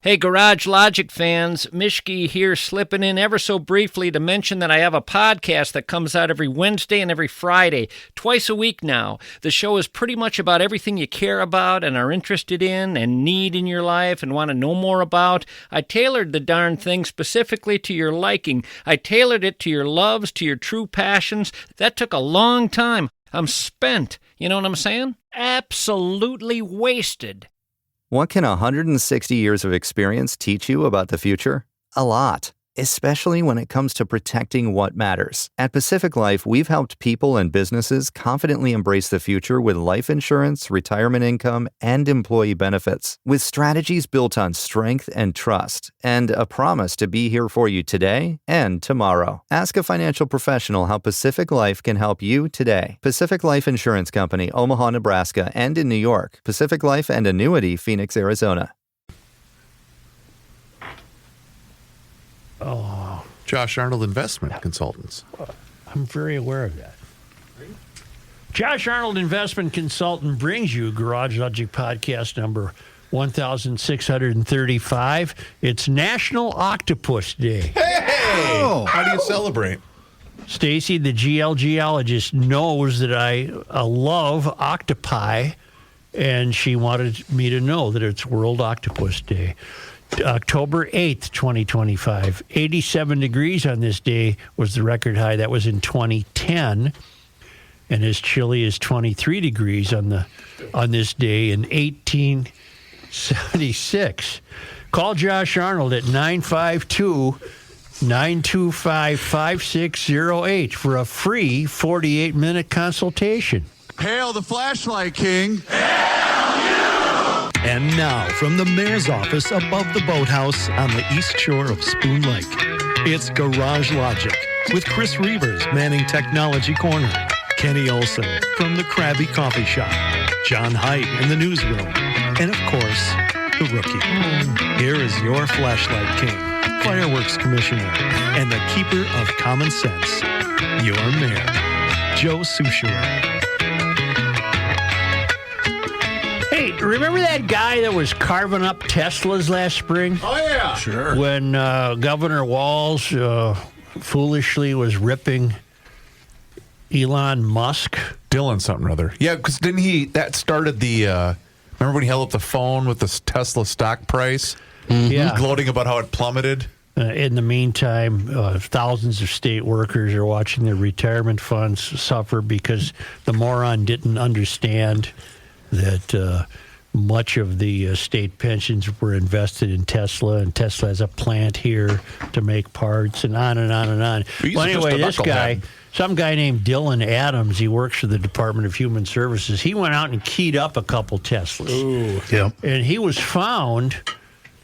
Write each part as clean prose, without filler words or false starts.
Hey, Garage Logic fans, Mishki here, slipping in ever so briefly to mention that I have a podcast that comes out every Wednesday and every Friday, twice a week now. The show is pretty much about everything you care about and are interested in and need in your life and want to know more about. I tailored the darn thing specifically to your liking. I tailored it to your loves, to your true passions. That took a long time. I'm spent. You know what I'm saying? Absolutely wasted. What can 160 years of experience teach you about the future? A lot, especially when it comes to protecting what matters. At Pacific Life, we've helped people and businesses confidently embrace the future with life insurance, retirement income, and employee benefits. With strategies built on strength and trust, and a promise to be here for you today and tomorrow. Ask a financial professional how Pacific Life can help you today. Pacific Life Insurance Company, Omaha, Nebraska, and in New York. Pacific Life and Annuity, Phoenix, Arizona. Oh, Josh Arnold Investment Consultants. I'm very aware of that. Josh Arnold Investment Consultant brings you Garage Logic Podcast number 1635. It's National Octopus Day. Hey! Oh. How do you celebrate? Stacy, the GL geologist, knows that I love octopi, and she wanted me to know that it's World Octopus Day. October 8th, 2025. 87 degrees on this day was the record high. That was in 2010. And as chilly as 23 degrees on this day in 1876. Call Josh Arnold at 952-925-5608 for a free 48-minute consultation. Hail the flashlight king. And now, from the mayor's office above the boathouse on the east shore of Spoon Lake, it's Garage Logic with Chris Reavers manning Technology Corner, Kenny Olson from the Krabby Coffee Shop, John Heidt in the newsroom, and of course, the rookie. Here is your flashlight king, fireworks commissioner, and the keeper of common sense, your mayor, Joe Souchere. Hey, remember that guy that was carving up Teslas last spring? Oh, yeah. Sure. When Governor Walz foolishly was ripping Elon Musk? Dylan something or other. Yeah, because didn't he, that started the, remember when he held up the phone with the Tesla stock price? Mm-hmm. Yeah. Gloating about how it plummeted? In the meantime, thousands of state workers are watching their retirement funds suffer because the moron didn't understand that much of the state pensions were invested in Tesla, and Tesla has a plant here to make parts, and on and on and on. Well, anyway, this guy, some guy named Dylan Adams, he works for the Department of Human Services, he went out and keyed up a couple Teslas. Ooh, yeah. And he was found,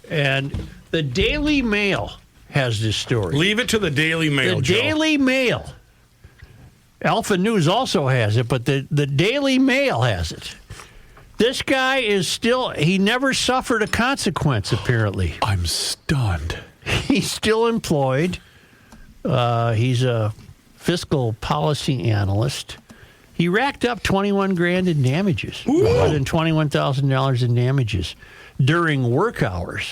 and the Daily Mail has this story. Leave it to the Daily Mail, Joe. Daily Mail. Alpha News also has it, but the Daily Mail has it. This guy is still, he never suffered a consequence, apparently. I'm stunned. He's still employed. He's a fiscal policy analyst. He racked up $21,000 in damages, more than $21,000 in damages during work hours.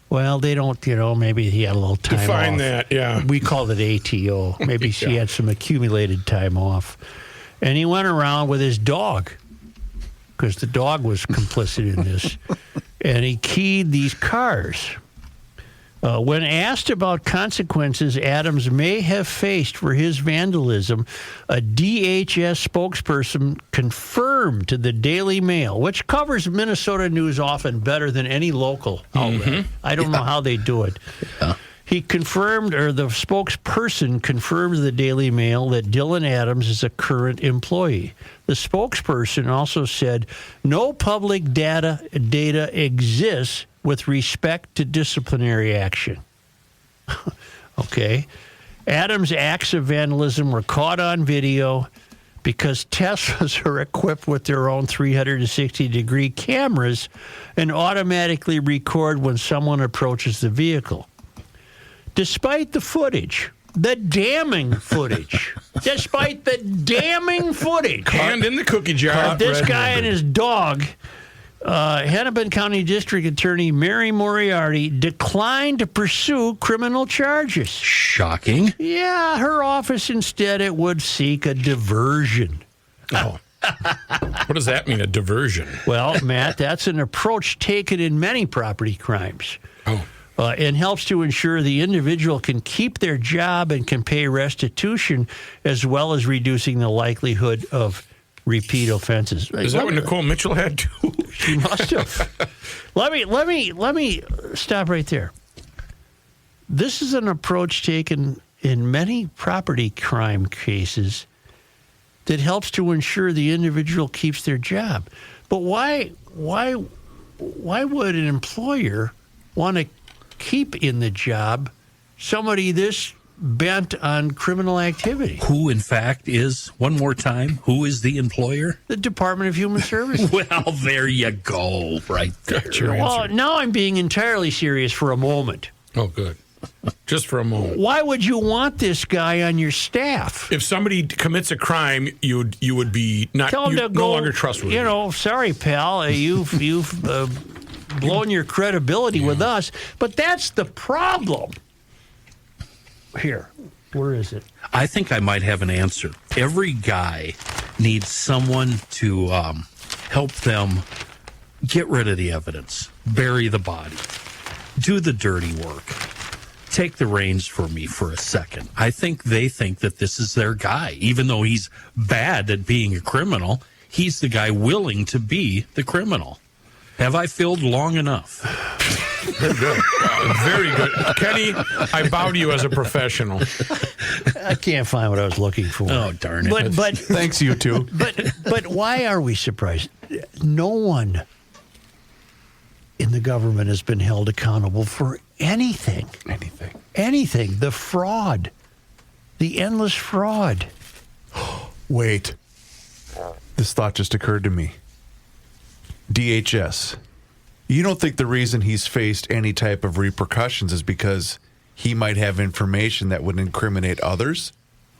Well, they don't, maybe he had a little time Define off. that, yeah. We called it ATO. Maybe she had some accumulated time off. And he went around with his dog, because the dog was complicit in this, and he keyed these cars. When asked about consequences Adams may have faced for his vandalism, a DHS spokesperson confirmed to the Daily Mail, which covers Minnesota news often better than any local outlet. Mm-hmm. I don't know how they do it. Yeah. He confirmed, or the spokesperson confirmed to the Daily Mail that Dylan Adams is a current employee. The spokesperson also said no public data exists with respect to disciplinary action. Okay. Adams' acts of vandalism were caught on video because Teslas are equipped with their own 360-degree cameras and automatically record when someone approaches the vehicle. Despite the footage, the damning footage, hand in the cookie jar. This guy and his dog Hennepin County District Attorney Mary Moriarty declined to pursue criminal charges. Shocking. Yeah, her office instead it would seek a diversion. Oh. What does that mean, a diversion? Well, Matt, that's an approach taken in many property crimes. Oh. And helps to ensure the individual can keep their job and can pay restitution, as well as reducing the likelihood of repeat offenses. Is that what Nicole Mitchell had too? She must have. Let me stop right there. This is an approach taken in many property crime cases that helps to ensure the individual keeps their job. But why would an employer want to keep in the job somebody this bent on criminal activity? Who, in fact, is, one more time, who is the employer? The Department of Human Services. Well, there you go, right there. That's your Well, answer. now I'm being entirely serious for a moment. Oh, good. Just for a moment. Why would you want this guy on your staff? If somebody commits a crime, you would be not Tell him to no go, longer trustworthy. You know, sorry, pal, you've blown your credibility with us. But that's the problem. Here, where is it? I think I might have an answer. Every guy needs someone to help them get rid of the evidence, bury the body, do the dirty work. Take the reins for me for a second. I think they think that this is their guy. Even though he's bad at being a criminal, he's the guy willing to be the criminal. Have I filled long enough? Very good. Very good. Kenny, I bow to you as a professional. I can't find what I was looking for. Oh, darn it. But Thanks, you two. but why are we surprised? No one in the government has been held accountable for anything. Anything. The fraud. The endless fraud. Wait. This thought just occurred to me. DHS. You don't think the reason he's faced any type of repercussions is because he might have information that would incriminate others?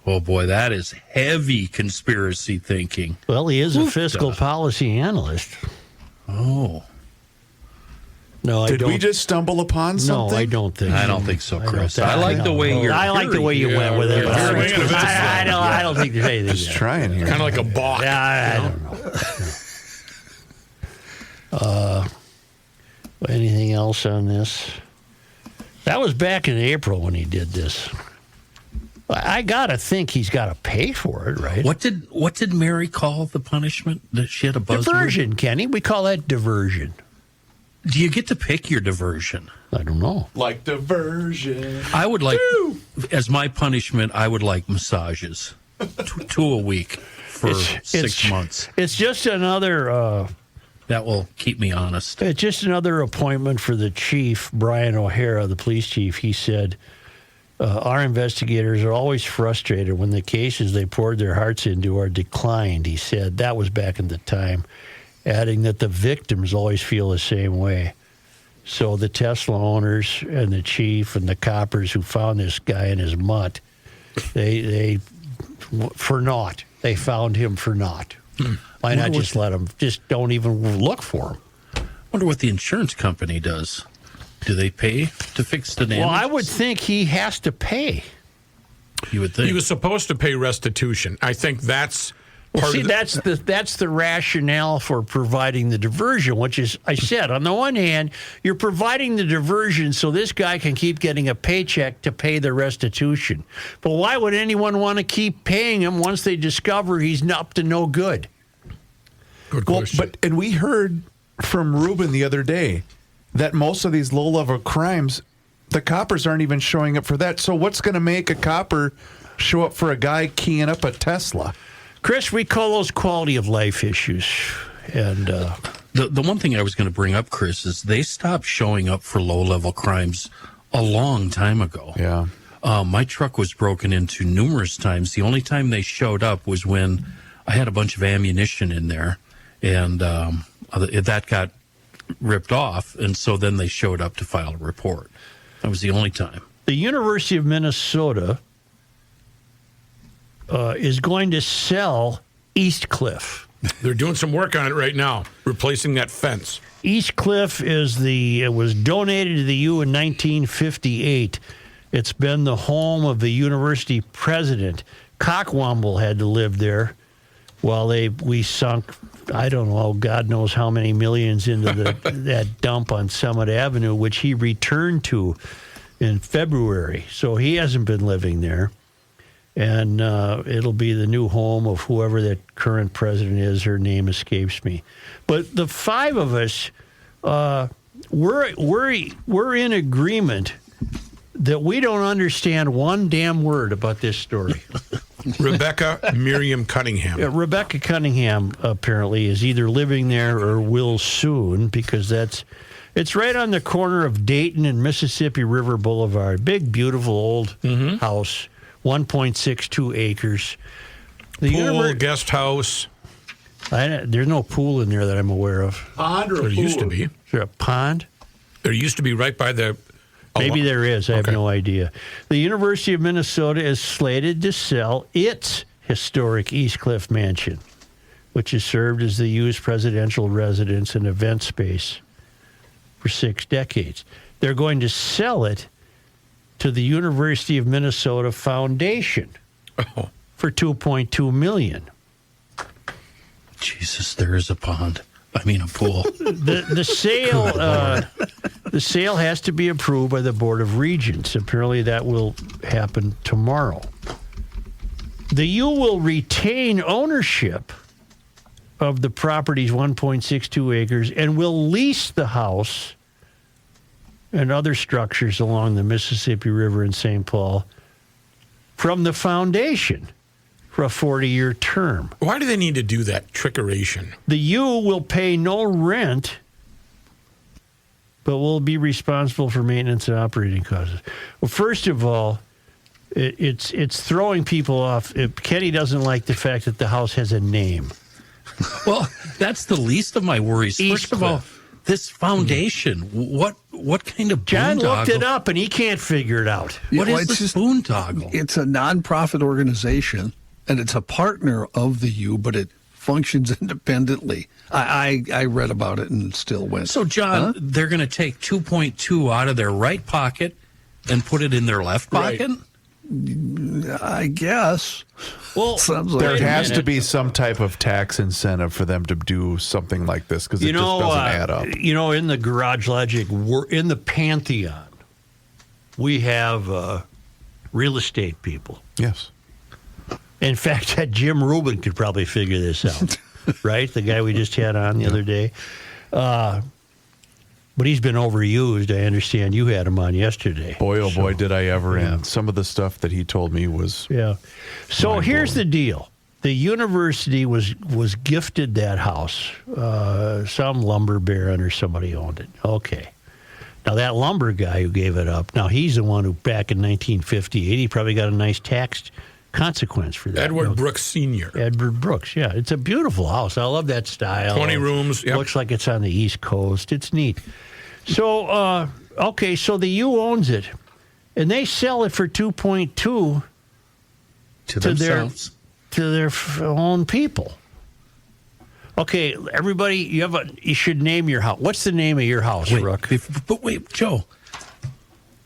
Oh, boy, that is heavy conspiracy thinking. Well, he is a fiscal policy analyst. Oh. No, I Did don't. we just stumble upon something? No, I don't think. I don't think so, Chris. I I like the way you're. I like the way you went with it. Yeah, I, swinging a bit. I don't think there's anything. Just there. trying here. Kind of like a balk. Yeah, I don't know. Anything else on this? That was back in April when he did this. I gotta think he's got to pay for it, right? What did Mary call the punishment? That she had a buzzword? Diversion, Kenny. We call that diversion. Do you get to pick your diversion? I don't know. Like diversion. I would like, as my punishment, I would like massages, two a week for 6 months. It's just another. That will keep me honest. It's just another appointment for the chief, Brian O'Hara, the police chief. He said, our investigators are always frustrated when the cases they poured their hearts into are declined. He said that was back in the time, adding that the victims always feel the same way. So the Tesla owners and the chief and the coppers who found this guy in his mutt, they for naught. They found him for naught. Why not just let him? Just don't even look for him. Wonder what the insurance company does. Do they pay to fix the damage? Well, I would think he has to pay. You would think. He was supposed to pay restitution. I think that's part See, of that's the rationale for providing the diversion, which is, I said, on the one hand, you're providing the diversion so this guy can keep getting a paycheck to pay the restitution. But why would anyone want to keep paying him once they discover he's up to no good? Good Well, question. and we heard from Ruben the other day that most of these low-level crimes, the coppers aren't even showing up for that. So what's going to make a copper show up for a guy keying up a Tesla? Chris, we call those quality of life issues. And The one thing I was going to bring up, Chris, is they stopped showing up for low-level crimes a long time ago. Yeah. My truck was broken into numerous times. The only time they showed up was when I had a bunch of ammunition in there, and that got ripped off, and so then they showed up to file a report. That was the only time. the University of Minnesota is going to sell East Cliff. They're doing some work on it right now, replacing that fence. East Cliff it was donated to the U in 1958. It's been the home of the university president. Cockwomble had to live there while we sunk, I don't know, God knows how many millions into that dump on Summit Avenue, which he returned to in February. So he hasn't been living there. And it'll be the new home of whoever that current president is. Her name escapes me. But the five of us, we're in agreement that we don't understand one damn word about this story. Rebecca Miriam Cunningham. Yeah, Rebecca Cunningham apparently is either living there or will soon, because it's right on the corner of Dayton and Mississippi River Boulevard. Big, beautiful old house, 1.62 acres. Pool, guest house. There's no pool in there that I'm aware of. Pond or a pool? There used to be. Is there a pond? There used to be right by the... Maybe there is. I have no idea. The University of Minnesota is slated to sell its historic East Cliff mansion, which has served as the U's presidential residence and event space for 6 decades. They're going to sell it to the University of Minnesota Foundation for $2.2 million. Jesus, there is a pond. I mean, a pool. The sale has to be approved by the Board of Regents. Apparently, that will happen tomorrow. The U will retain ownership of the property's 1.62 acres and will lease the house and other structures along the Mississippi River in St. Paul from the foundation for a 40-year term. Why do they need to do that trickeration? The U will pay no rent, but will be responsible for maintenance and operating costs. Well, first of all, it's throwing people off. Kenny doesn't like the fact that the house has a name. Well, that's the least of my worries. East First of all, this foundation, what kind of John boondoggle? looked it up, and he can't figure it out. What is this boondoggle? It's a nonprofit organization, and it's a partner of the U, but it functions independently. I read about it and still went. So, John, they're going to take 2.2 out of their right pocket and put it in their left pocket? I guess. Well, there has to be some type of tax incentive for them to do something like this, because it just doesn't add up. You know, in the Garage Logic, in the Pantheon, we have real estate people. Yes. In fact, that Jim Rubin could probably figure this out, right? The guy we just had on the other day. But he's been overused. I understand you had him on yesterday. Boy, oh boy, did I ever. And some of the stuff that he told me was... Yeah. So here's the deal. The university was gifted that house. Some lumber baron or somebody owned it. Okay. Now, that lumber guy who gave it up, now he's the one who, back in 1958, he probably got a nice tax consequence for that. Edward Brooks Sr. Edward Brooks, yeah. It's a beautiful house. I love that style. 20 rooms. Yep. Looks like it's on the East Coast. It's neat. So, okay, so the U owns it, and they sell it for 2.2 to themselves. To their own people. Okay, everybody, you should name your house. What's the name of your house, Rook? But wait, Joe.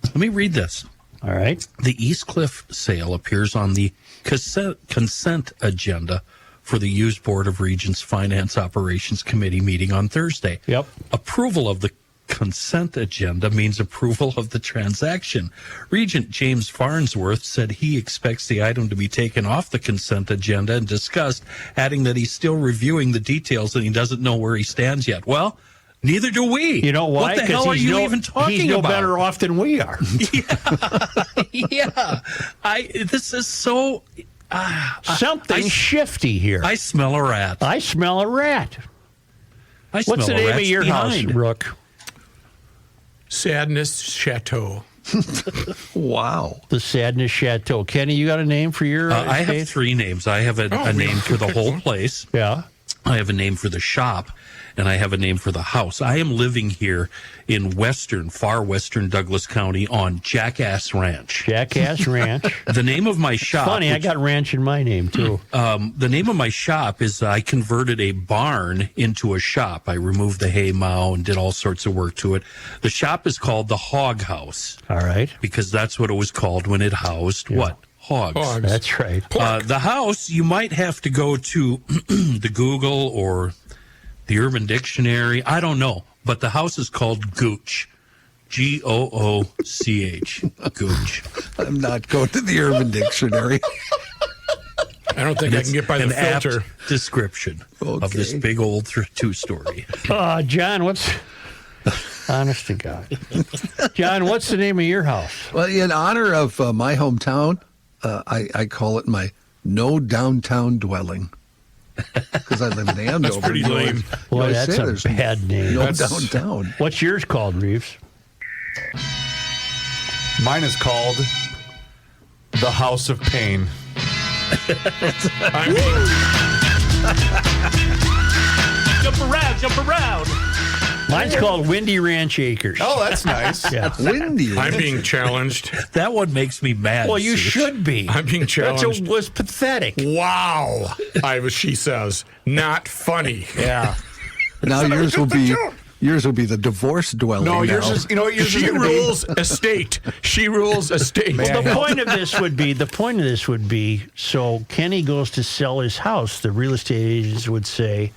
Let me read this. All right. The East Cliff sale appears on the consent agenda for the U's Board of Regents Finance Operations Committee meeting on Thursday. Yep. Approval of the consent agenda means approval of the transaction. Regent James Farnsworth said he expects the item to be taken off the consent agenda and discussed, adding that he's still reviewing the details and he doesn't know where he stands yet. Well, neither do we. You know why? What the hell are you even talking about? He's no better off than we are. Yeah. This is so... Something shifty here. I smell a rat. I smell a rat. What's the name of your house, Rook? Sadness Chateau. Wow. The Sadness Chateau. Kenny, you got a name for your I have 3 names. I have a name for the whole place. Yeah. I have a name for the shop, and I have a name for the house. I am living here in far western Douglas County on Jackass Ranch. Jackass Ranch. The name of my shop... Funny, I got ranch in my name, too. The name of my shop is I converted a barn into a shop. I removed the hay mow and did all sorts of work to it. The shop is called the Hog House. All right. Because that's what it was called when it housed what? Hogs. That's right. The house, you might have to go to the Google or the Urban Dictionary. I don't know. But the house is called Gooch. Gooch. Gooch. I'm not going to the Urban Dictionary. I don't think I can get by the filter. Apt description of this big old two-story. John, honest to God. John, what's the name of your house? Well, in honor of my hometown, I call it my no downtown dwelling. Because I live in Andover. That's pretty lame. Boy, that's a bad name. No downtown. What's yours called, Reeves? Mine is called the House of Pain. Jump around. Mine's called Windy Ranch Acres. Oh, that's nice. Yeah. Windy. I'm being challenged. That one makes me mad. Well, you should be. I'm being challenged. That was pathetic. Wow. She says, not funny. Yeah. Now yours will be the divorce dwelling. No, now. yours is, she rules estate. She rules estate. Well, the point of this would be, so Kenny goes to sell his house. The real estate agents would say,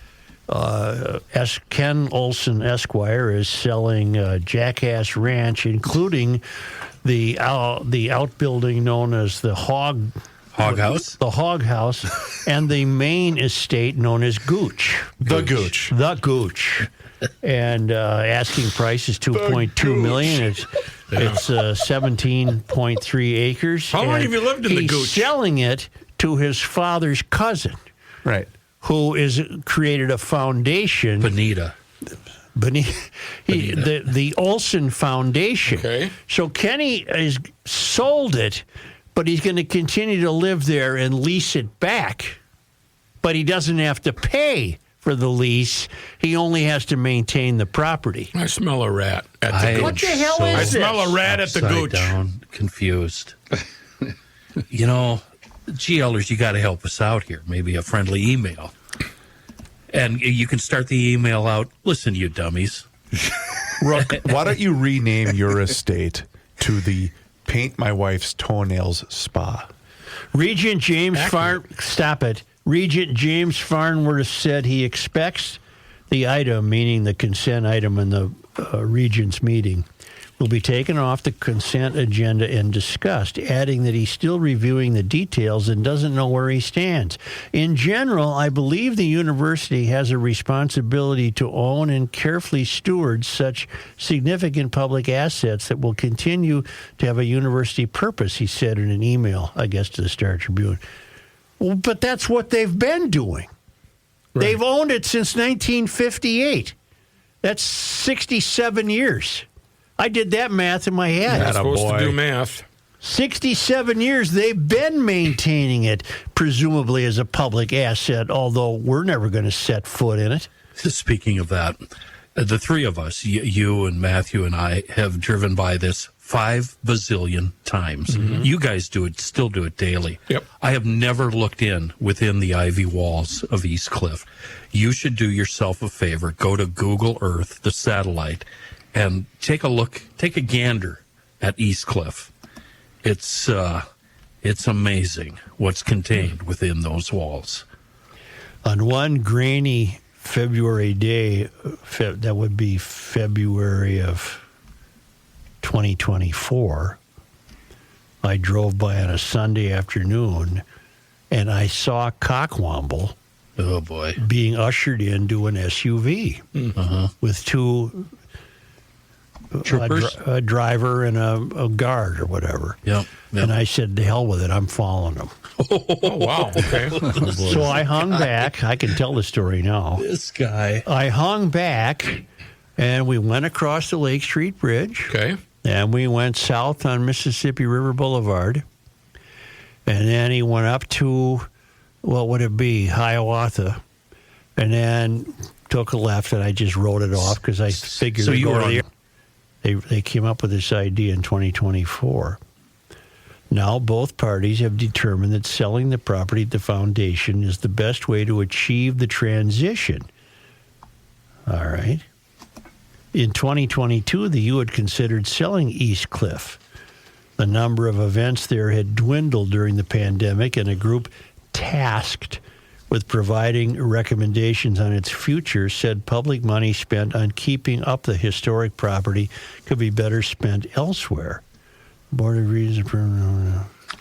Ken Olson Esquire is selling Jackass Ranch, including the outbuilding known as the Hog House, the Hog House, and the main estate known as Gooch. The Gooch. And asking price is $2.2 million. It's 17.3 acres. How long have you lived in the Gooch? He's selling it to his father's cousin, Right. who is created a foundation. Bonita. The Olson Foundation. Okay. So Kenny has sold it, but he's going to continue to live there and lease it back. But he doesn't have to pay for the lease. He only has to maintain the property. I smell a rat at the Gooch. What the hell is I this? smell a rat at the Upside Gooch. down, confused. GLers, you got to help us out here. Maybe a friendly email. And you can start the email out, listen, you dummies. Rook, why don't you rename your estate to the Paint My Wife's Toenails Spa? Regent James Regent James Farnworth said he expects the item, meaning the consent item in the Regent's meeting, will be taken off the consent agenda and discussed, adding that he's still reviewing the details and doesn't know where he stands. In general, I believe the university has a responsibility to own and carefully steward such significant public assets that will continue to have a university purpose, he said in an email, I guess, to the Star Tribune. Well, but that's what they've been doing. Right. They've owned it since 1958. That's 67 years. I did that math in my head. You're supposed to do math. 67 years they've been maintaining it, presumably as a public asset, although we're never going to set foot in it. Speaking of that, the three of us, you and Matthew and I, have driven by this 5 bazillion times. Mm-hmm. You guys still do it daily. Yep. I have never looked within the ivy walls of East Cliff. You should do yourself a favor. Go to Google Earth, the satellite, and take a gander at East Cliff. It's amazing what's contained within those walls. On one grainy February day, that would be February of 2024, I drove by on a Sunday afternoon, and I saw Cockwomble. Oh, boy. Being ushered into an SUV with two troopers, a driver and a guard or whatever. Yep. And I said, "To hell with it, I'm following them." Oh, wow. Okay. So I hung back. I can tell the story now. This guy. I hung back, and we went across the Lake Street Bridge. Okay. And we went south on Mississippi River Boulevard. And then he went up to, what would it be, Hiawatha. and then took a left, and I just wrote it off because I figured. So you were They came up with this idea in 2024. Now both parties have determined that selling the property at the foundation is the best way to achieve the transition. All right. In 2022, the U had considered selling East Cliff. The number of events there had dwindled during the pandemic, and a group tasked with providing recommendations on its future said public money spent on keeping up the historic property could be better spent elsewhere. Board of Regents.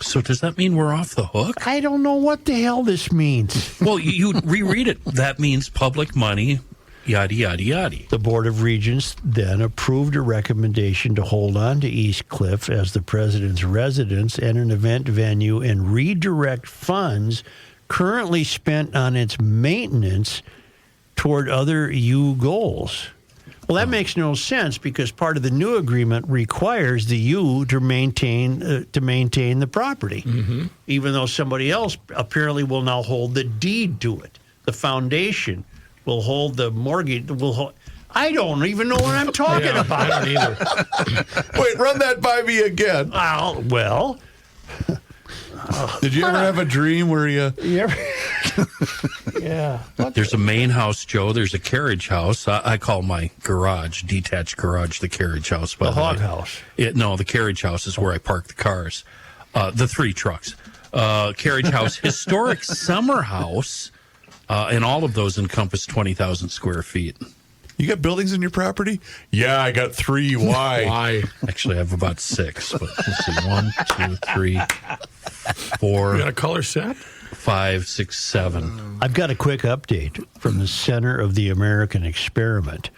So does that mean we're off the hook? I don't know what the hell this means. Well, you reread it. That means public money, yada, yada, yada. The Board of Regents then approved a recommendation to hold on to East Cliff as the president's residence and an event venue and redirect funds currently spent on its maintenance toward other U goals. Well, that makes no sense because part of the new agreement requires the U to maintain the property, even though somebody else apparently will now hold the deed to it. The foundation will hold the mortgage. I don't even know what I'm talking about. I don't either. Wait, run that by me again. Well. Did you ever have a dream where you... Yeah. There's a main house, Joe. There's a carriage house. I call my garage, detached garage, the carriage house. The hog house. No, the carriage house is where I park the cars. The 3 trucks. Carriage house, historic summer house, and all of those encompass 20,000 square feet. You got buildings in your property? Yeah, I got 3. Why? Why? Actually, I have about 6. But let's see. 1, 2, 3, 4. You got a color set? 5, 6, 7. I've got a quick update from the Center of the American Experiment.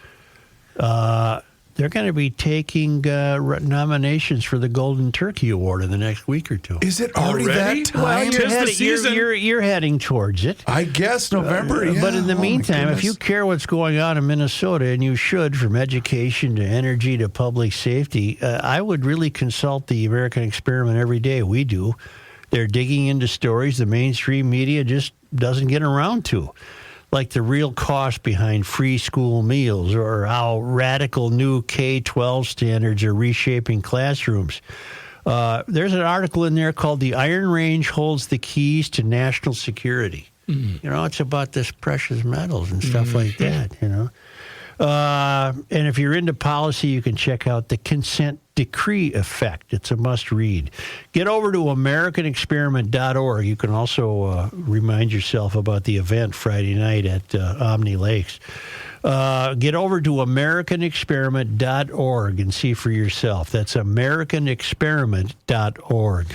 They're going to be taking nominations for the Golden Turkey Award in the next week or two. Is it already that time? Well, you're heading towards it. I guess November, yeah. But in the meantime, if you goodness. care what's going on in Minnesota, and you should, from education to energy to public safety, I would really consult the American Experiment every day. We do. They're digging into stories the mainstream media just doesn't get around to, like the real cost behind free school meals or how radical new K-12 standards are reshaping classrooms. There's an article in there called "The Iron Range Holds the Keys to National Security." You know, it's about this precious metals and stuff like that, you know. And if you're into policy, you can check out The Consent Decree Effect. It's a must-read. Get over to AmericanExperiment.org. You can also remind yourself about the event Friday night at Omni Lakes. Get over to AmericanExperiment.org and see for yourself. That's AmericanExperiment.org.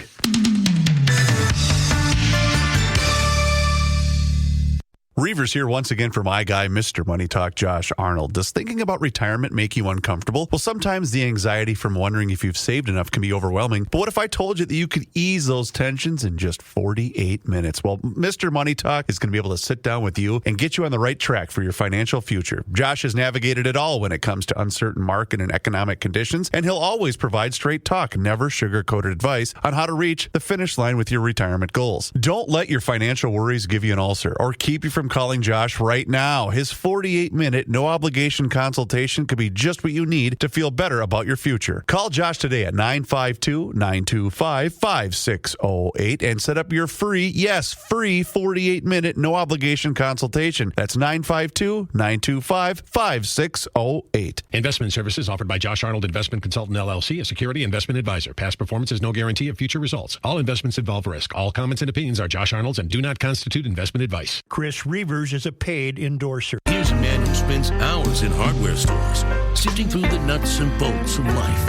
Reavers here once again for my guy, Mr. Money Talk, Josh Arnold. Does thinking about retirement make you uncomfortable? Well, sometimes the anxiety from wondering if you've saved enough can be overwhelming. But what if I told you that you could ease those tensions in just 48 minutes? Well, Mr. Money Talk is going to be able to sit down with you and get you on the right track for your financial future. Josh has navigated it all when it comes to uncertain market and economic conditions, and he'll always provide straight talk, never sugar-coated advice on how to reach the finish line with your retirement goals. Don't let your financial worries give you an ulcer or keep you from calling Josh right now. His 48-minute, no-obligation consultation could be just what you need to feel better about your future. Call Josh today at 952-925-5608 and set up your free 48-minute, no-obligation consultation. That's 952-925-5608. Investment services offered by Josh Arnold Investment Consultant, LLC, a security investment advisor. Past performance is no guarantee of future results. All investments involve risk. All comments and opinions are Josh Arnold's and do not constitute investment advice. Chris Reavers is a paid endorser. Here's a man who spends hours in hardware stores, sifting through the nuts and bolts of life.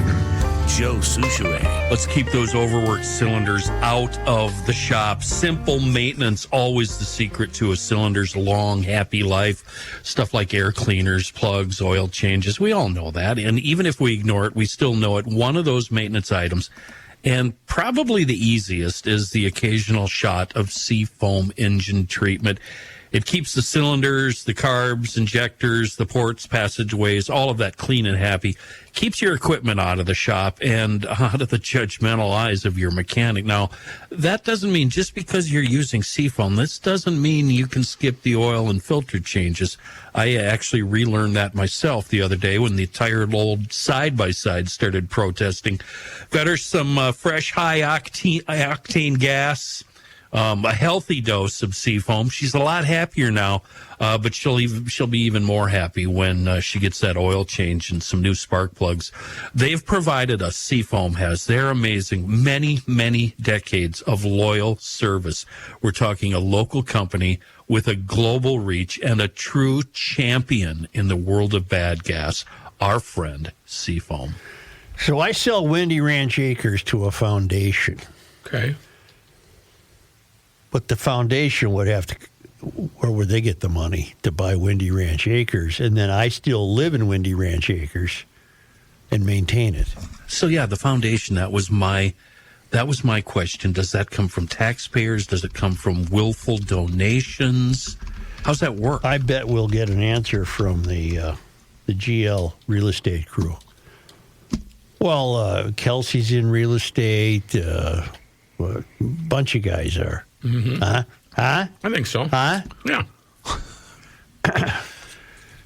Joe Souchere. Let's keep those overworked cylinders out of the shop. Simple maintenance, always the secret to a cylinder's long, happy life. Stuff like air cleaners, plugs, oil changes. We all know that. And even if we ignore it, we still know it. One of those maintenance items, and probably the easiest, is the occasional shot of Seafoam engine treatment. It keeps the cylinders, the carbs, injectors, the ports, passageways, all of that clean and happy. Keeps your equipment out of the shop and out of the judgmental eyes of your mechanic. Now, that doesn't mean just because you're using Seafoam, this doesn't mean you can skip the oil and filter changes. I actually relearned that myself the other day when the tired old side-by-side started protesting. Got her some fresh high-octane gas. A healthy dose of Seafoam. She's a lot happier now, but she'll be even more happy when she gets that oil change and some new spark plugs. They've provided us, Seafoam has. They're amazing. Many, many decades of loyal service. We're talking a local company with a global reach and a true champion in the world of bad gas, our friend Seafoam. So I sell Windy Ranch Acres to a foundation. Okay. But the foundation would have to, where would they get the money to buy Windy Ranch Acres? And then I still live in Windy Ranch Acres and maintain it. So yeah, the foundation, that was my question. Does that come from taxpayers? Does it come from willful donations? How's that work? I bet we'll get an answer from the GL real estate crew. Well, Kelsey's in real estate. A bunch of guys are. Mm-hmm. Huh? I think so. Huh? Yeah.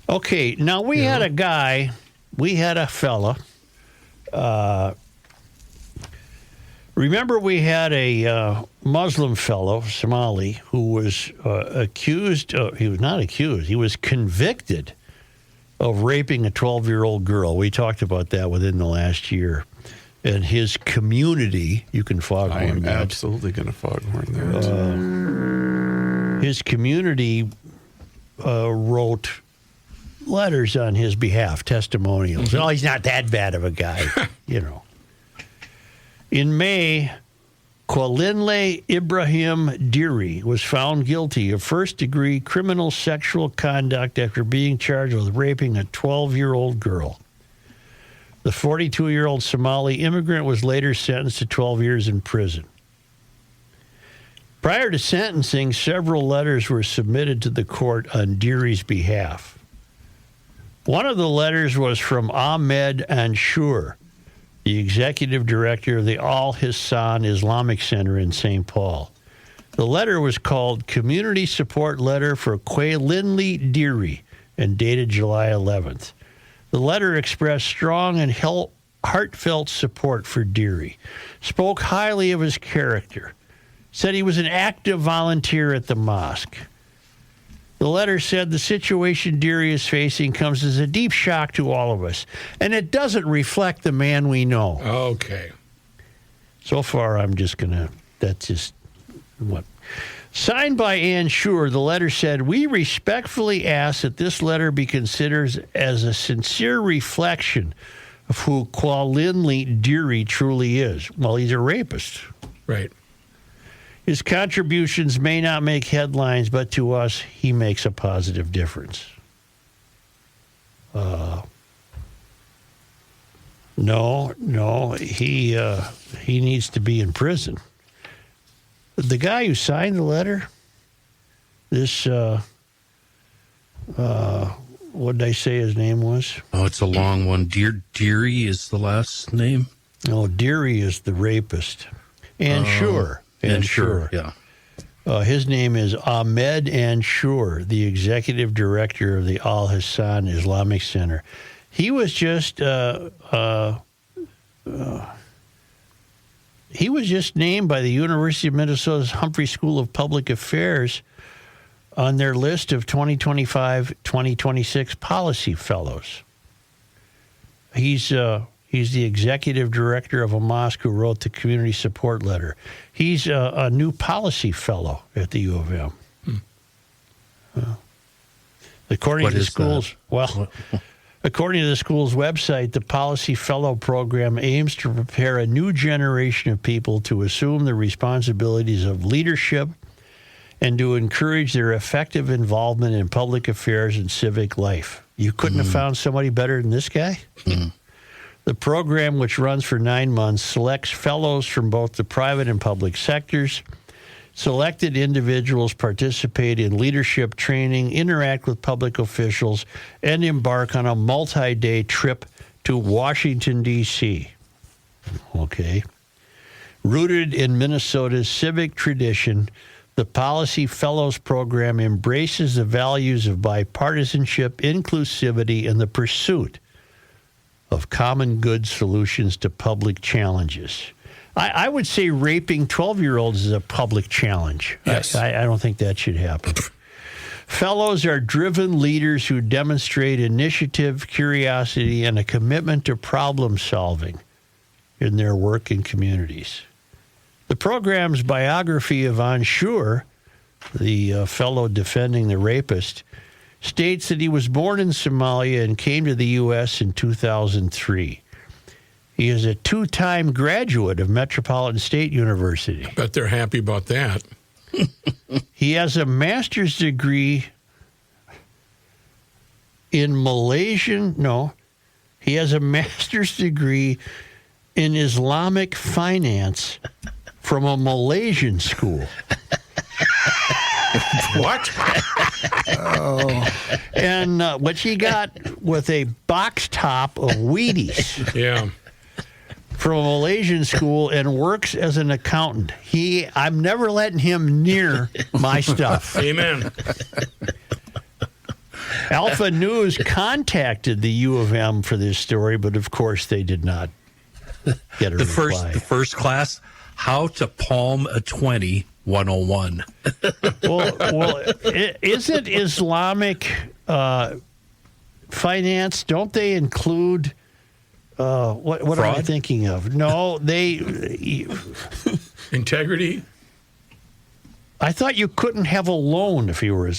Okay, now we had a fella. Remember we had a Muslim fellow, Somali, who was accused, he was not accused, he was convicted of raping a 12-year-old girl. We talked about that within the last year. And his community, you can foghorn I am that. absolutely going to foghorn that. His community wrote letters on his behalf, testimonials. Mm-hmm. Oh, he's not that bad of a guy, you know. In May, Kwalinle Ibrahim Diri was found guilty of first-degree criminal sexual conduct after being charged with raping a 12-year-old girl. The 42-year-old Somali immigrant was later sentenced to 12 years in prison. Prior to sentencing, several letters were submitted to the court on Diri's behalf. One of the letters was from Ahmed Anshur, the executive director of the Al-Hissan Islamic Center in St. Paul. The letter was called Community Support Letter for Kwalinle Diri and dated July 11th. The letter expressed strong and heartfelt support for Diri, spoke highly of his character, said he was an active volunteer at the mosque. The letter said the situation Diri is facing comes as a deep shock to all of us, and it doesn't reflect the man we know. Okay. So far, that's just what. Signed by Anshur, the letter said, "We respectfully ask that this letter be considered as a sincere reflection of who Kwalinle Diri truly is." Well, he's a rapist. Right. His contributions may not make headlines, but to us, he makes a positive difference. No, he needs to be in prison. The guy who signed the letter, this, what did I say his name was? Oh, it's a long one. Diri is the last name? No, Diri is the rapist. Anshur. Anshur, yeah. His name is Ahmed Anshur, the executive director of the Al-Hissan Islamic Center. He was just named by the University of Minnesota's Humphrey School of Public Affairs on their list of 2025-2026 policy fellows. He's the executive director of a mosque who wrote the community support letter. He's a new policy fellow at the U of M. According to the school's website, the Policy Fellow program aims to prepare a new generation of people to assume the responsibilities of leadership and to encourage their effective involvement in public affairs and civic life. You couldn't have found somebody better than this guy? The program, which runs for 9 months, selects fellows from both the private and public sectors Selected individuals participate in leadership training, interact with public officials, and embark on a multi-day trip to Washington, D.C. Okay. Rooted in Minnesota's civic tradition, the Policy Fellows Program embraces the values of bipartisanship, inclusivity, and the pursuit of common good solutions to public challenges. I would say raping 12-year-olds is a public challenge. Yes. I don't think that should happen. Fellows are driven leaders who demonstrate initiative, curiosity, and a commitment to problem solving in their work in communities. The program's biography of Anshur, the fellow defending the rapist, states that he was born in Somalia and came to the U.S. in 2003. He is a 2-time graduate of Metropolitan State University. Bet they're happy about that. He has a master's degree in Malaysian. No, he has a master's degree in Islamic finance from a Malaysian school. What? And what he got with a box top of Wheaties. Yeah. From a Malaysian school and works as an accountant. I'm never letting him near my stuff. Amen. Alpha News contacted the U of M for this story, but of course they did not get a reply. The first class, How to Palm a 20 101. Well, isn't Islamic finance, don't they include what am I thinking of? No, integrity. I thought you couldn't have a loan if you were.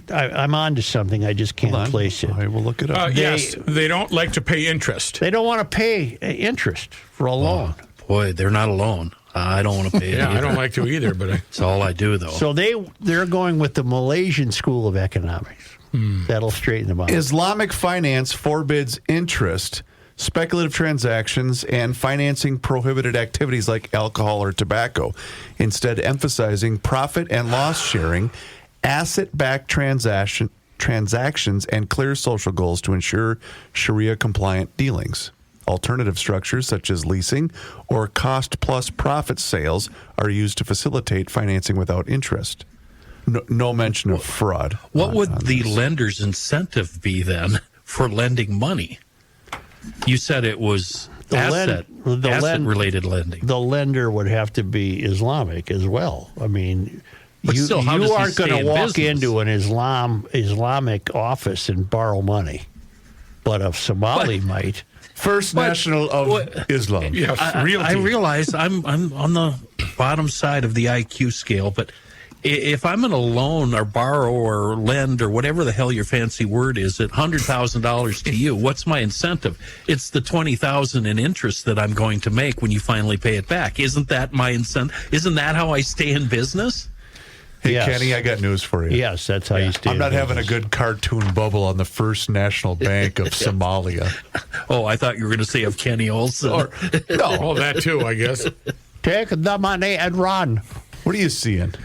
I'm on to something. I just can't place it. I will look it up. Yes, they don't like to pay interest. They don't want to pay interest for a loan. Boy, they're not alone. I don't want to pay it either. I don't like to either, but it's all I do, though. So they're going with the Malaysian School of Economics. That'll straighten them out. Islamic finance forbids interest, speculative transactions, and financing prohibited activities like alcohol or tobacco, instead emphasizing profit and loss sharing, asset-backed transactions, and clear social goals to ensure Sharia-compliant dealings. Alternative structures such as leasing or cost-plus profit sales are used to facilitate financing without interest. No mention of fraud. What would the lender's incentive be for lending money? You said it was asset-related lending. The lender would have to be Islamic as well. I mean, but you aren't going to walk business? into an Islamic office and borrow money, but a Somali might. First National of Islam. Yeah, I realize I'm on the bottom side of the IQ scale, but if I'm going to loan or borrow or lend or whatever the hell your fancy word is at $100,000 to you, what's my incentive? It's the $20,000 in interest that I'm going to make when you finally pay it back. Isn't that my incentive? Isn't that how I stay in business? Hey, Yes. Kenny, I got news for you. Yes, that's how you stay. I'm not having a good cartoon bubble on the First National Bank of Somalia. Oh, I thought you were going to say of Kenny Olson. No. Oh, that too, I guess. Take the money and run. What are you seeing?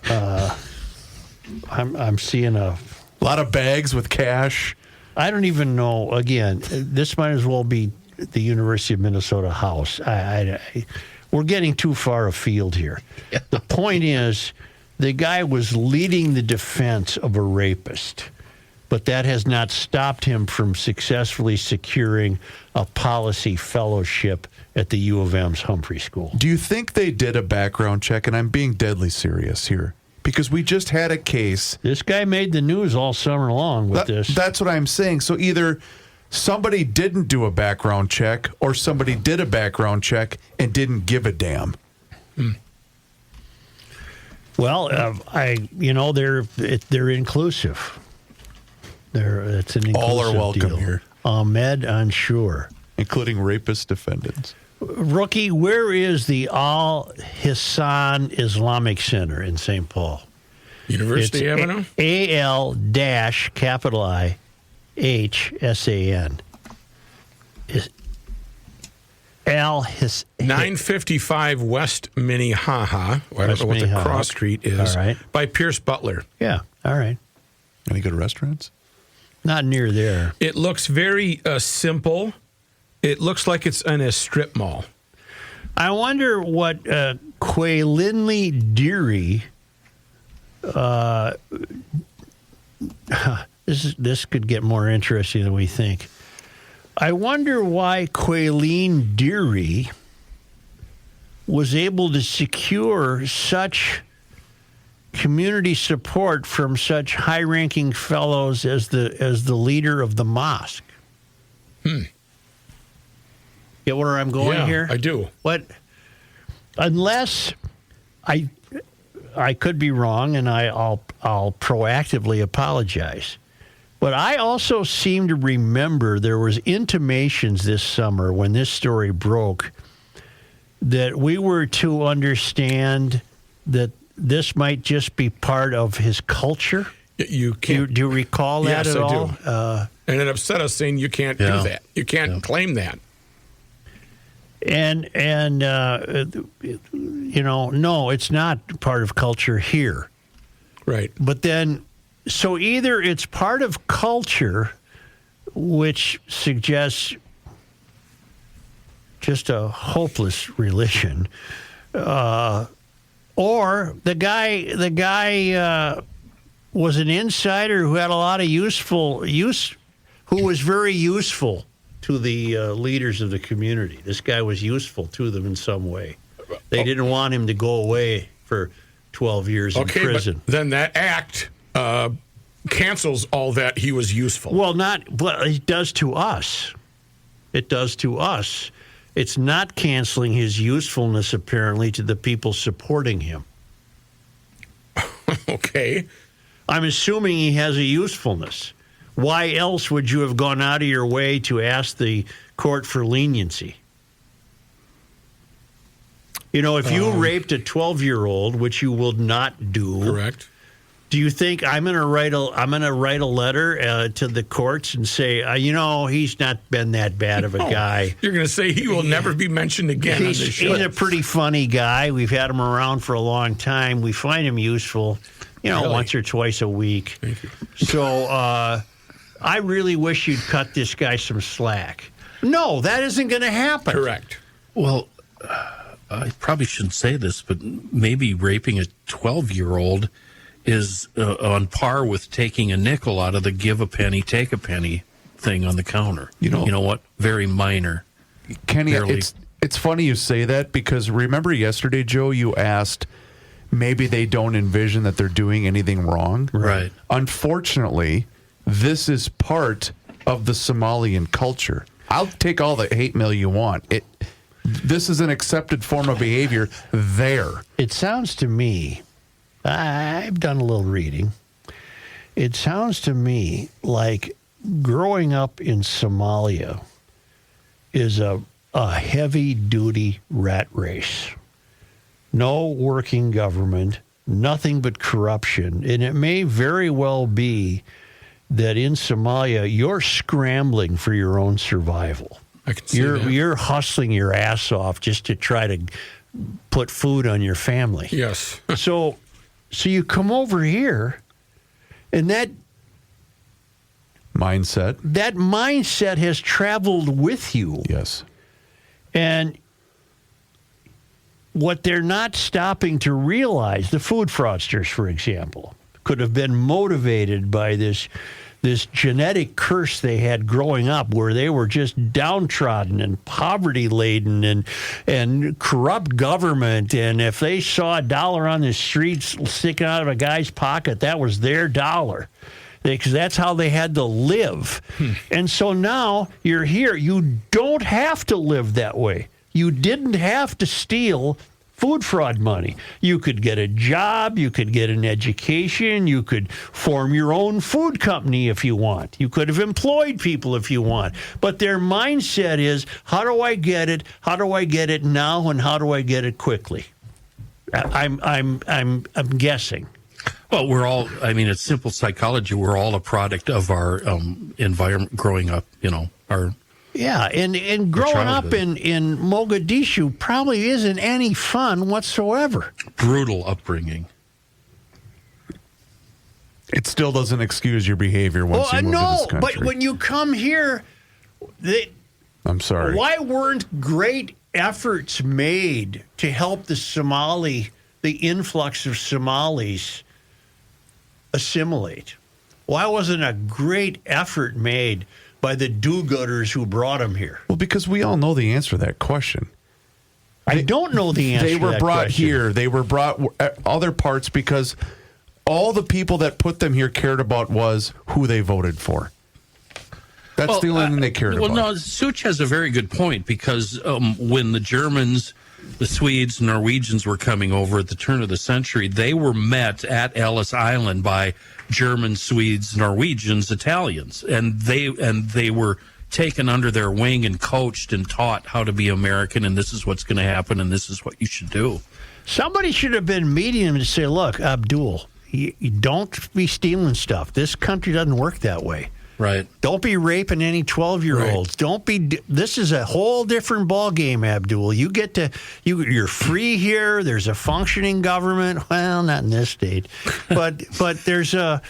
I'm seeing a lot of bags with cash. I don't even know. Again, this might as well be the University of Minnesota house. We're getting too far afield here. Yeah. The point is, the guy was leading the defense of a rapist, but that has not stopped him from successfully securing a policy fellowship at the U of M's Humphrey School. Do you think they did a background check? And I'm being deadly serious here. Because we just had a case. This guy made the news all summer long with this. That's what I'm saying. So either somebody didn't do a background check or somebody did a background check and didn't give a damn. Well, they're inclusive. It's an inclusive all are welcome deal. here. Ahmed Anshur, including rapist defendants. Rookie, where is the Al Hassan Islamic Center in St. Paul? University Avenue? AL-IHSAN. Al-His. 955 West Minnehaha. I don't know what the cross street is. All right. By Pierce Butler. Yeah, all right. Any good restaurants? Not near there. It looks very simple. It looks like it's in a strip mall. I wonder what Quaylinley Deary. This could get more interesting than we think. I wonder why Quayleen Deary was able to secure such community support from such high-ranking fellows as the leader of the mosque. Get where I'm going here? I do. What? Unless I could be wrong, and I'll proactively apologize. But I also seem to remember there was intimations this summer when this story broke that we were to understand that this might just be part of his culture. You can't. Do you recall that at all? Yes, I do. And it upset us saying you can't do that. You can't claim that. And no, it's not part of culture here. Right. But then, so either it's part of culture, which suggests just a hopeless religion, or the guy was an insider who had a lot of who was very useful to the leaders of the community. This guy was useful to them in some way. They didn't want him to go away for 12 years in prison. But then that act cancels all that he was useful. Well, it does to us. It does to us. It's not canceling his usefulness, apparently, to the people supporting him. Okay. I'm assuming he has a usefulness. Why else would you have gone out of your way to ask the court for leniency? If you raped a 12-year-old, which you will not do, correct? Do you think I'm going to write a letter to the courts and say, he's not been that bad of a guy? You're going to say he will never be mentioned again on this show. He's a pretty funny guy. We've had him around for a long time. We find him useful, really? Once or twice a week. Thank you. So I really wish you'd cut this guy some slack. No, that isn't going to happen. Correct. Well, I probably shouldn't say this, but maybe raping a 12-year-old is on par with taking a nickel out of the give a penny, take a penny thing on the counter. You know what? Very minor. Kenny, it's funny you say that because remember yesterday, Joe, you asked maybe they don't envision that they're doing anything wrong. Right. Unfortunately, this is part of the Somalian culture. I'll take all the hate mail you want. This is an accepted form of behavior there. It sounds to me, I've done a little reading. It sounds to me like growing up in Somalia is a heavy-duty rat race. No working government, nothing but corruption. And it may very well be that in Somalia, you're scrambling for your own survival. I can see that. You're hustling your ass off just to try to put food on your family. Yes. So you come over here, and that mindset has traveled with you. Yes. And what they're not stopping to realize, the food fraudsters, for example, could have been motivated by this genetic curse they had growing up where they were just downtrodden and poverty-laden and corrupt government. And if they saw a dollar on the streets sticking out of a guy's pocket, that was their dollar. Because that's how they had to live. And so now you're here. You don't have to live that way. You didn't have to steal food fraud money. You could get a job, you could get an education, you could form your own food company if you want. You could have employed people if you want. But their mindset is, how do I get it? How do I get it now? And how do I get it quickly? I'm guessing. Well, we're all, it's simple psychology. We're all a product of our environment growing up, our Yeah, and growing up in Mogadishu probably isn't any fun whatsoever. Brutal upbringing. It still doesn't excuse your behavior once you move to this country. But when you come here, I'm sorry. Why weren't great efforts made to help the influx of Somalis assimilate? Why wasn't a great effort made by the do-gooders who brought them here? Well, because we all know the answer to that question. I don't know the answer to that question. They were brought here. They were brought other parts because all the people that put them here cared about was who they voted for. That's the only thing they cared about. Well, no, Such has a very good point because when the Germans, the Swedes, Norwegians were coming over at the turn of the century, they were met at Ellis Island by Germans, Swedes, Norwegians, Italians, and they were taken under their wing and coached and taught how to be American, and this is what's going to happen, and this is what you should do. Somebody should have been meeting him to say, look, Abdul, you don't be stealing stuff. This country doesn't work that way. Right. Don't be raping any 12-year-olds. Right. Don't be. This is a whole different ball game, Abdul. You get to. You're free here. There's a functioning government. Well, not in this state, but there's a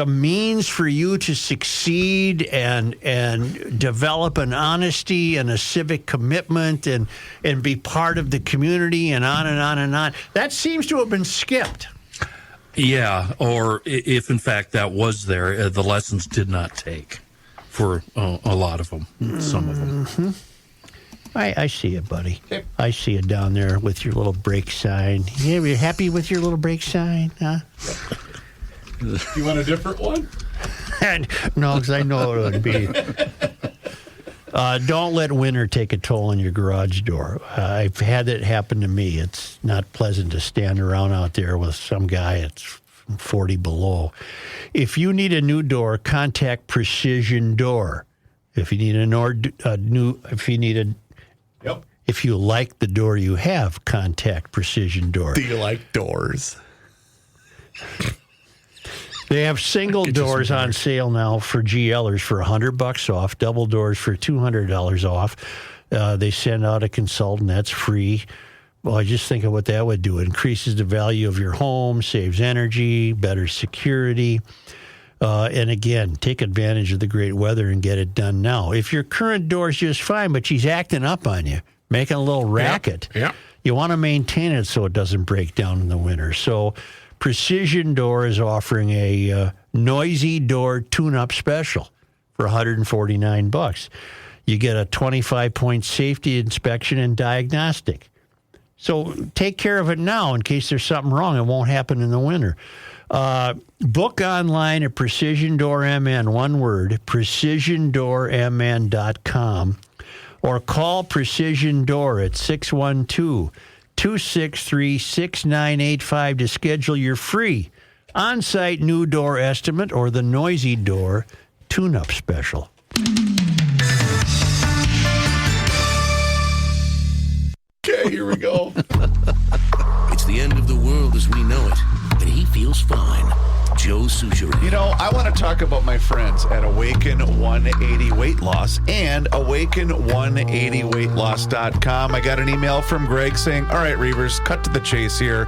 means for you to succeed and develop an honesty and a civic commitment and be part of the community and on and on and on. That seems to have been skipped. Yeah, or if in fact that was there, the lessons did not take for a lot of them, some of them. Mm-hmm. I see you, buddy. I see you down there with your little brake sign. Yeah, you happy with your little brake sign, huh? You want a different one? No, because I know it would be. Don't let winter take a toll on your garage door. I've had it happen to me. It's not pleasant to stand around out there with some guy at 40 below. If you need a new door, contact Precision Door. If you need if you like the door you have, contact Precision Door. Do you like doors? They have single doors on sale now for GLers for $100 off, double doors for $200 off. They send out a consultant. That's free. Well, I just think of what that would do. It increases the value of your home, saves energy, better security. And again, take advantage of the great weather and get it done now. If your current door is just fine, but she's acting up on you, making a little racket, you want to maintain it so it doesn't break down in the winter. So Precision Door is offering a noisy door tune-up special for $149. You get a 25-point safety inspection and diagnostic. So take care of it now in case there's something wrong. It won't happen in the winter. Book online at Precision Door MN, one word, precisiondoormn.com, or call Precision Door at 612-263-6985 to schedule your free on-site new door estimate or the noisy door tune-up special. Okay, here we go. It's the end of the world as we know it, and he feels fine. Joe Soucheray. You know, I want to talk about my friends at Awaken 180 Weight Loss and Awaken180weightloss.com. I got an email from Greg saying, all right, Reavers, cut to the chase here.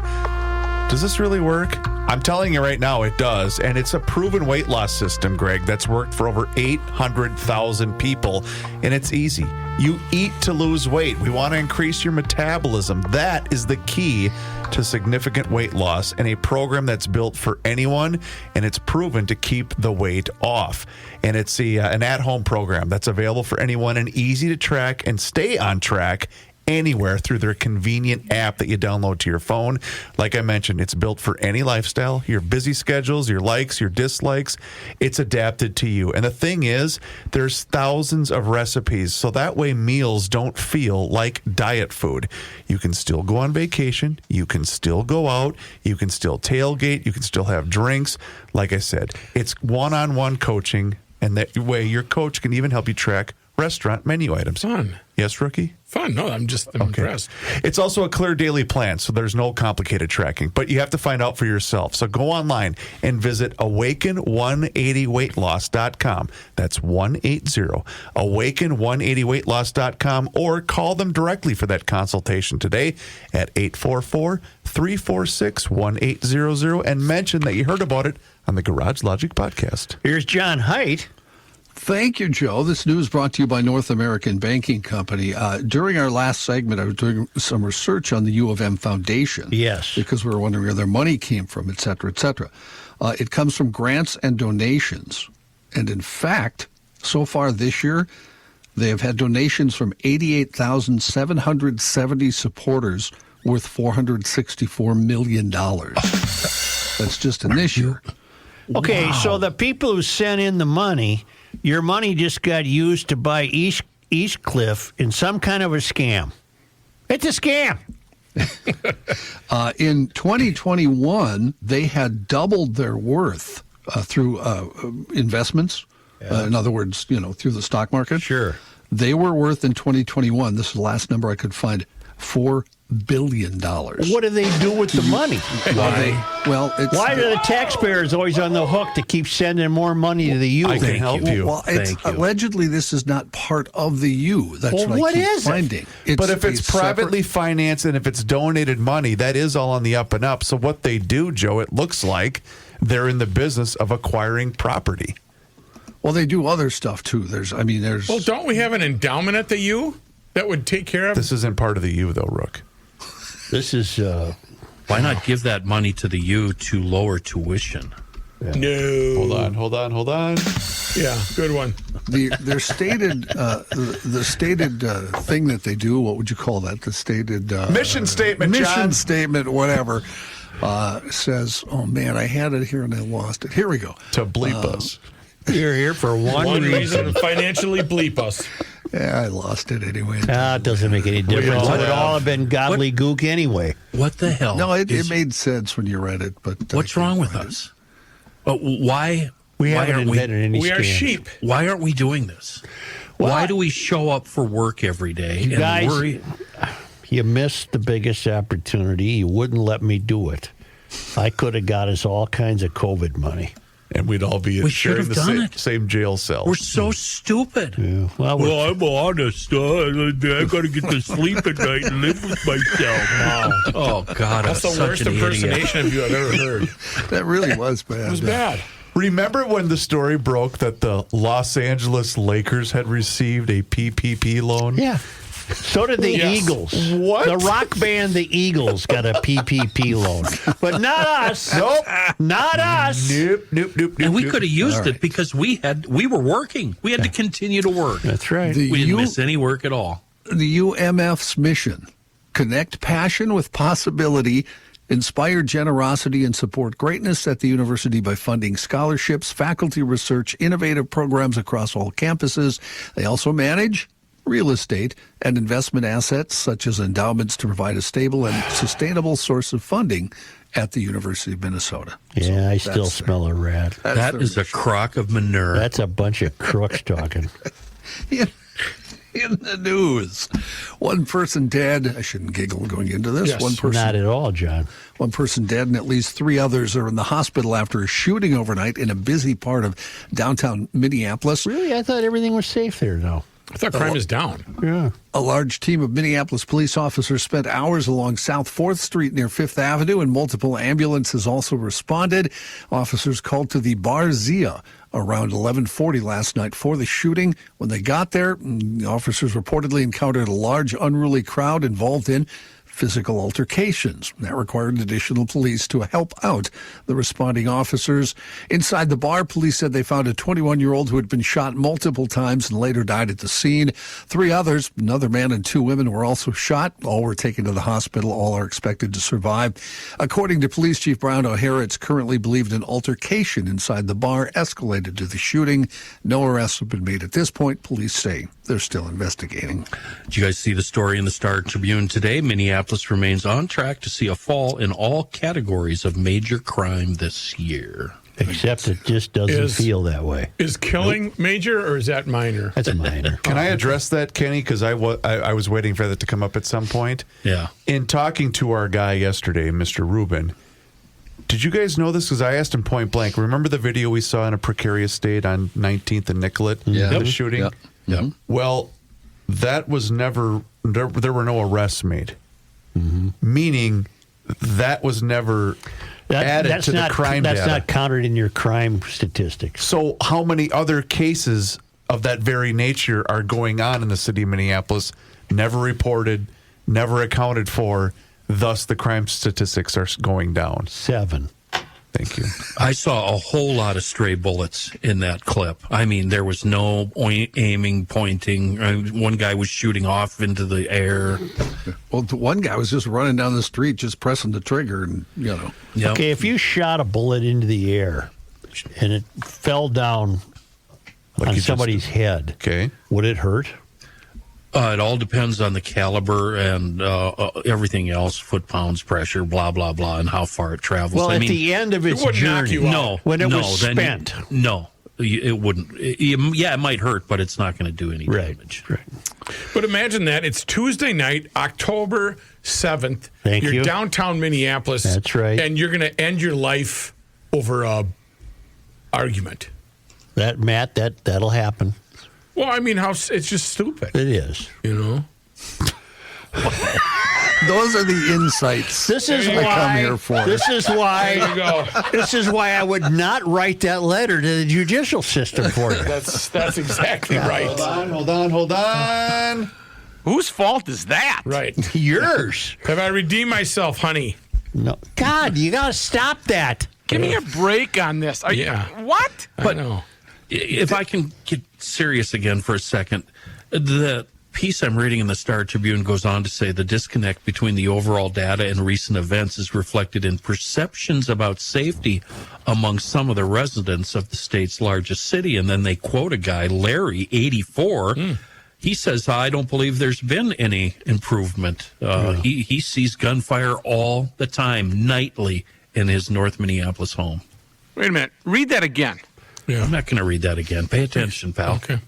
Does this really work? I'm telling you right now, it does. And it's a proven weight loss system, Greg, that's worked for over 800,000 people. And it's easy. You eat to lose weight. We want to increase your metabolism. That is the key to significant weight loss and a program that's built for anyone, and it's proven to keep the weight off. And it's an at-home program that's available for anyone and easy to track and stay on track anywhere through their convenient app that you download to your phone. Like I mentioned, it's built for any lifestyle, your busy schedules, your likes, your dislikes. It's adapted to you. And the thing is, there's thousands of recipes, so that way meals don't feel like diet food. You can still go on vacation. You can still go out. You can still tailgate. You can still have drinks. Like I said, it's one-on-one coaching, and that way your coach can even help you track restaurant menu items. Fun. Yes, Rookie? Fun. No, I'm impressed. It's also a clear daily plan, so there's no complicated tracking, but you have to find out for yourself. So go online and visit awaken180weightloss.com. That's 180 awaken180weightloss.com, or call them directly for that consultation today at 844-346-1800 and mention that you heard about it on the Garage Logic podcast. Here's John Heidt. Thank you, Joe. This news brought to you by North American Banking Company. During our last segment, I was doing some research on the U of M Foundation. Yes. Because we were wondering where their money came from, et cetera, et cetera. It comes from grants and donations. And in fact, so far this year, they have had donations from 88,770 supporters worth $464 million. That's just in this year. Okay, so the people who sent in the money, your money just got used to buy East Cliff in some kind of a scam. It's a scam. In 2021, they had doubled their worth through investments. In other words, through the stock market. Sure. They were worth in 2021, this is the last number I could find, $4 billion. What do they do with the money? Why are the taxpayers always on the hook to keep sending more money to the U? I can help you. Well, allegedly this is not part of the U. That's Well, what what I keep is it? finding. But if it's privately financed and if it's donated money, that is all on the up and up. So what they do, Joe, it looks like they're in the business of acquiring property. Well, they do other stuff too. There's. Well, don't we have an endowment at the U that would take care of? This isn't part of the U, though, Rook. This is. Why not give that money to the U to lower tuition? Yeah. No. Hold on. Yeah, good one. Their stated the stated thing that they do. What would you call that? The stated mission statement. John. Statement. Whatever. Says, oh man, I had it here and I lost it. Here we go. To bleep us. You're here for one reason. Financially bleep us. Yeah, I lost it anyway. It doesn't make any difference. It would all have been gobbledygook anyway. What the hell? No, it made sense when you read it. But what's wrong with us? Why? We why haven't invented any We are scams. sheep. Why aren't we doing this? Why do we show up for work every day and Guys, worry? You missed the biggest opportunity. You wouldn't let me do it. I could have got us all kinds of COVID money. And we'd all be sharing the same jail cell. We're so stupid. Yeah. Well, I'm honest. I got to get to sleep at night and live with myself. Oh, God. That's the worst impersonation of you I've ever heard. That really was bad. It was bad. Remember when the story broke that the Los Angeles Lakers had received a PPP loan? Yeah. So did the Eagles. What? The rock band, the Eagles, got a PPP loan. But not us. Nope. Not us. Nope. And we could have used it because we were working. We had to continue to work. That's right. We didn't miss any work at all. The UMF's mission: connect passion with possibility, inspire generosity, and support greatness at the university by funding scholarships, faculty research, innovative programs across all campuses. They also manage real estate and investment assets such as endowments to provide a stable and sustainable source of funding at the University of Minnesota. Yeah, I still smell a rat. That is a crock of manure. That's a bunch of crooks talking. In the news, one person dead. I shouldn't giggle going into this. Yes, one person, Not at all, John. One person dead, and at least 3 others are in the hospital after a shooting overnight in a busy part of downtown Minneapolis. Really? I thought everything was safe there, though. I thought crime is down. Yeah. A large team of Minneapolis police officers spent hours along South 4th Street near 5th Avenue, and multiple ambulances also responded. Officers called to the Bar Zia around 11:40 last night for the shooting. When they got there, the officers reportedly encountered a large unruly crowd involved in physical altercations. That required additional police to help out the responding officers. Inside the bar, police said they found a 21-year-old who had been shot multiple times and later died at the scene. 3 others, another man and 2 women, were also shot. All were taken to the hospital. All are expected to survive. According to Police Chief Brown O'Hara, it's currently believed an altercation inside the bar escalated to the shooting. No arrests have been made at this point. Police say they're still investigating. Did you guys see the story in the Star Tribune today? Minneapolis remains on track to see a fall in all categories of major crime this year. Except it just doesn't feel that way. Is killing major or is that minor? That's a minor. Can I address that, Kenny? Because I was waiting for that to come up at some point. Yeah. In talking to our guy yesterday, Mr. Rubin, did you guys know this? Because I asked him point blank. Remember the video we saw in a precarious state on 19th and Nicollet? Yeah. The shooting? Yep. Yep. Well, that was never, there were no arrests made. Meaning that was never added to the crime data. That's not counted in your crime statistics. So how many other cases of that very nature are going on in the city of Minneapolis, never reported, never accounted for, thus the crime statistics are going down? 7. Thank you. I saw a whole lot of stray bullets in that clip. I mean, there was no aiming, pointing. One guy was shooting off into the air. Well, one guy was just running down the street, just pressing the trigger, and Yep. Okay, if you shot a bullet into the air and it fell down Like on you somebody's head, Okay. would it hurt? It all depends on the caliber and everything else, foot-pounds, pressure, blah, blah, blah, and how far it travels. Well, at the end of its wouldn't knock journey, you out. No. when it no, was then spent. It wouldn't. It might hurt, but it's not going to do any damage. Right. But imagine that. It's Tuesday night, October 7th. Thank You're you. downtown Minneapolis. That's right. And you're going to end your life over a argument. That'll happen. Well, I mean, it's just stupid. It is. You know? those are the insights. This is I why. come here for. This is why. There you go. This is why I would not write that letter to the judicial system for you. That's exactly right. Hold on. Whose fault is that? Right. Yours. Have I redeemed myself, honey? No. God, you got to stop that. Give me a break on this. Are Yeah. What? I know. If I can get serious again for a second, the piece I'm reading in the Star Tribune goes on to say the disconnect between the overall data and recent events is reflected in perceptions about safety among some of the residents of the state's largest city. And then they quote a guy, Larry, 84. He says, I don't believe there's been any improvement. He sees gunfire all the time, nightly, in his North Minneapolis home. Wait a minute. Read that again. Yeah. I'm not going to read that again. Pay attention, pal. Okay.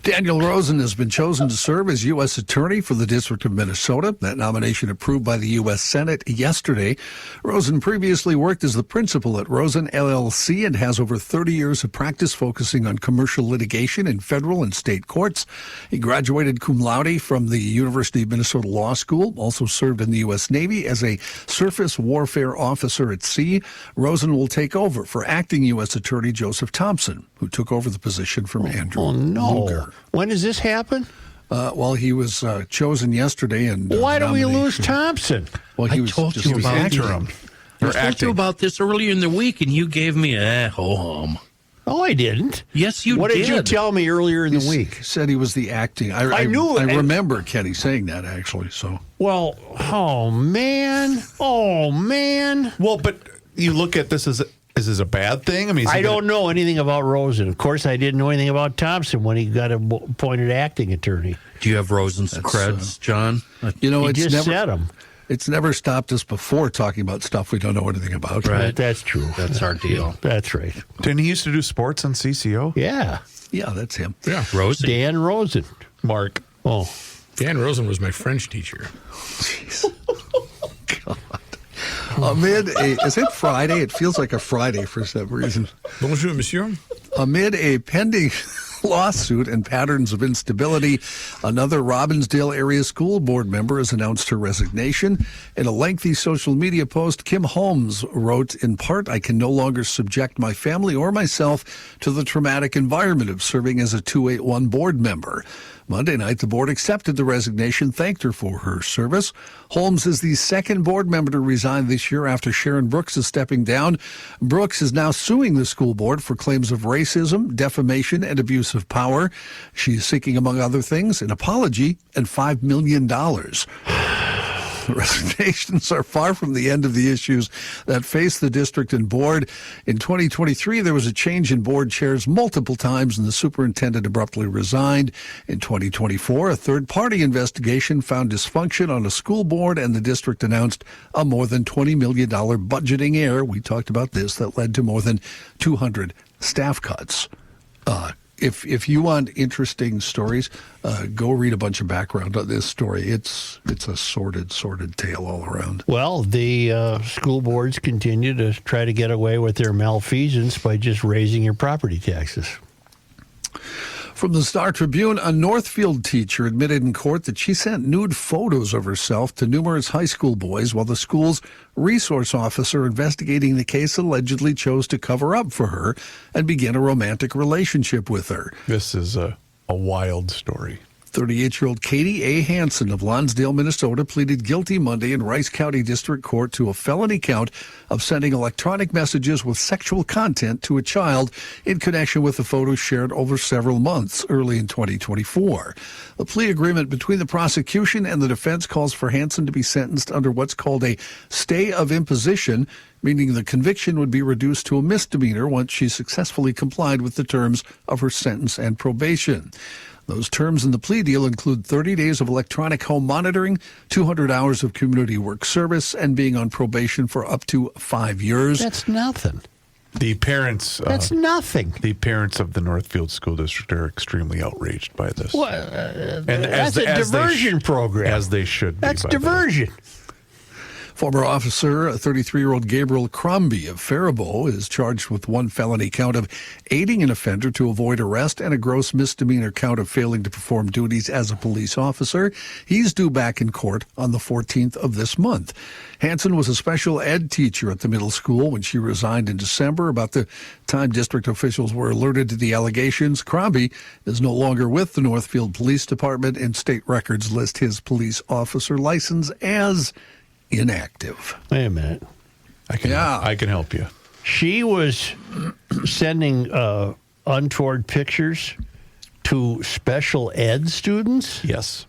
Daniel Rosen has been chosen to serve as U.S. Attorney for the District of Minnesota. That nomination approved by the U.S. Senate yesterday. Rosen previously worked as the principal at Rosen LLC and has over 30 years of practice focusing on commercial litigation in federal and state courts. He graduated cum laude from the University of Minnesota Law School, also served in the U.S. Navy as a surface warfare officer at sea. Rosen will take over for acting U.S. Attorney Joseph Thompson, who took over the position from Andrew Lugar. When does this happen? Well, he was chosen yesterday, and why do we lose Thompson? Well, he was told just you about interim. I told you about this earlier in the week, and you gave me a ho-hum. Oh, I didn't. Yes, you What did. did you tell me earlier in the week? Said he was the acting. I knew I it. remember Kenny saying that actually. So Well, oh man. Well, but you look at this as is this a bad thing? I mean, I don't know anything about Rosen. Of course, I didn't know anything about Thompson when he got appointed acting attorney. Do you have Rosen's creds, John? you know, He it's just never said him. it's never stopped us before talking about stuff we don't know anything about. Right. That's true. That's our deal. That's right. Didn't he used to do sports on CCO? Yeah. Yeah, that's him. Yeah. Rosen. Dan Rosen. Mark. Oh. Dan Rosen was my French teacher. Is it Friday? It feels like a Friday for some reason. Bonjour, monsieur. Amid a pending lawsuit and patterns of instability, another Robbinsdale area school board member has announced her resignation. In a lengthy social media post, Kim Holmes wrote, in part, I can no longer subject my family or myself to the traumatic environment of serving as a 281 board member. Monday night, the board accepted the resignation, thanked her for her service. Holmes is the second board member to resign this year after Sharon Brooks is stepping down. Brooks is now suing the school board for claims of racism, defamation, and abuse of power. She is seeking, among other things, an apology and $5 million. Resignations are far from the end of the issues that face the district and board. In 2023, there was a change in board chairs multiple times, and the superintendent abruptly resigned. In 2024, a third-party investigation found dysfunction on a school board, and the district announced a more than $20 million budgeting error. We talked about this, that led to more than 200 staff cuts. If you want interesting stories, go read a bunch of background on this story. It's a sordid tale all around. Well, the school boards continue to try to get away with their malfeasance by just raising your property taxes. From the Star Tribune, a Northfield teacher admitted in court that she sent nude photos of herself to numerous high school boys while the school's resource officer investigating the case allegedly chose to cover up for her and begin a romantic relationship with her. This is a wild story. 38-year-old Katie A. Hansen of Lonsdale, Minnesota, pleaded guilty Monday in Rice County District Court to a felony count of sending electronic messages with sexual content to a child in connection with the photos shared over several months early in 2024. The plea agreement between the prosecution and the defense calls for Hansen to be sentenced under what's called a stay of imposition, meaning the conviction would be reduced to a misdemeanor once she successfully complied with the terms of her sentence and probation. Those terms in the plea deal include 30 days of electronic home monitoring, 200 hours of community work service, and being on probation for up to 5 years. That's nothing. The parents. That's nothing. The parents of the Northfield School District are extremely outraged by this. Well, that's a diversion program. As they should be. That's diversion. Former officer, 33-year-old Gabriel Crombie of Faribault, is charged with one felony count of aiding an offender to avoid arrest and a gross misdemeanor count of failing to perform duties as a police officer. He's due back in court on the 14th of this month. Hansen was a special ed teacher at the middle school when she resigned in December. About the time district officials were alerted to the allegations, Crombie is no longer with the Northfield Police Department, and state records list his police officer license as inactive. Wait a minute. I can help you. She was sending untoward pictures to special ed students? Yes.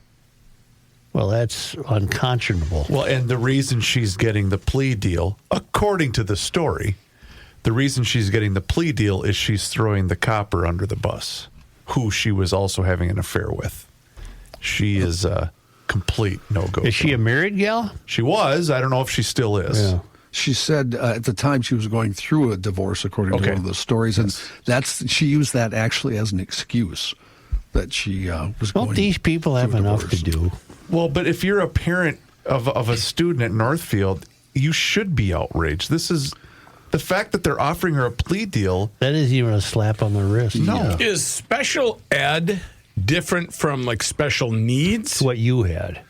Well, that's unconscionable. Well, and the reason she's getting the plea deal, according to the story, the reason she's getting the plea deal is she's throwing the copper under the bus, who she was also having an affair with. She is complete no-go. Is she a married gal? She was. I don't know if she still is. Yeah. She said at the time she was going through a divorce, according to one of the stories, and she used that actually as an excuse that she was going. Don't these people have enough to do? Well, but if you're a parent of a student at Northfield, you should be outraged. This is the fact that they're offering her a plea deal. That isn't even a slap on the wrist. No. Is special ed different from like special needs? What you had.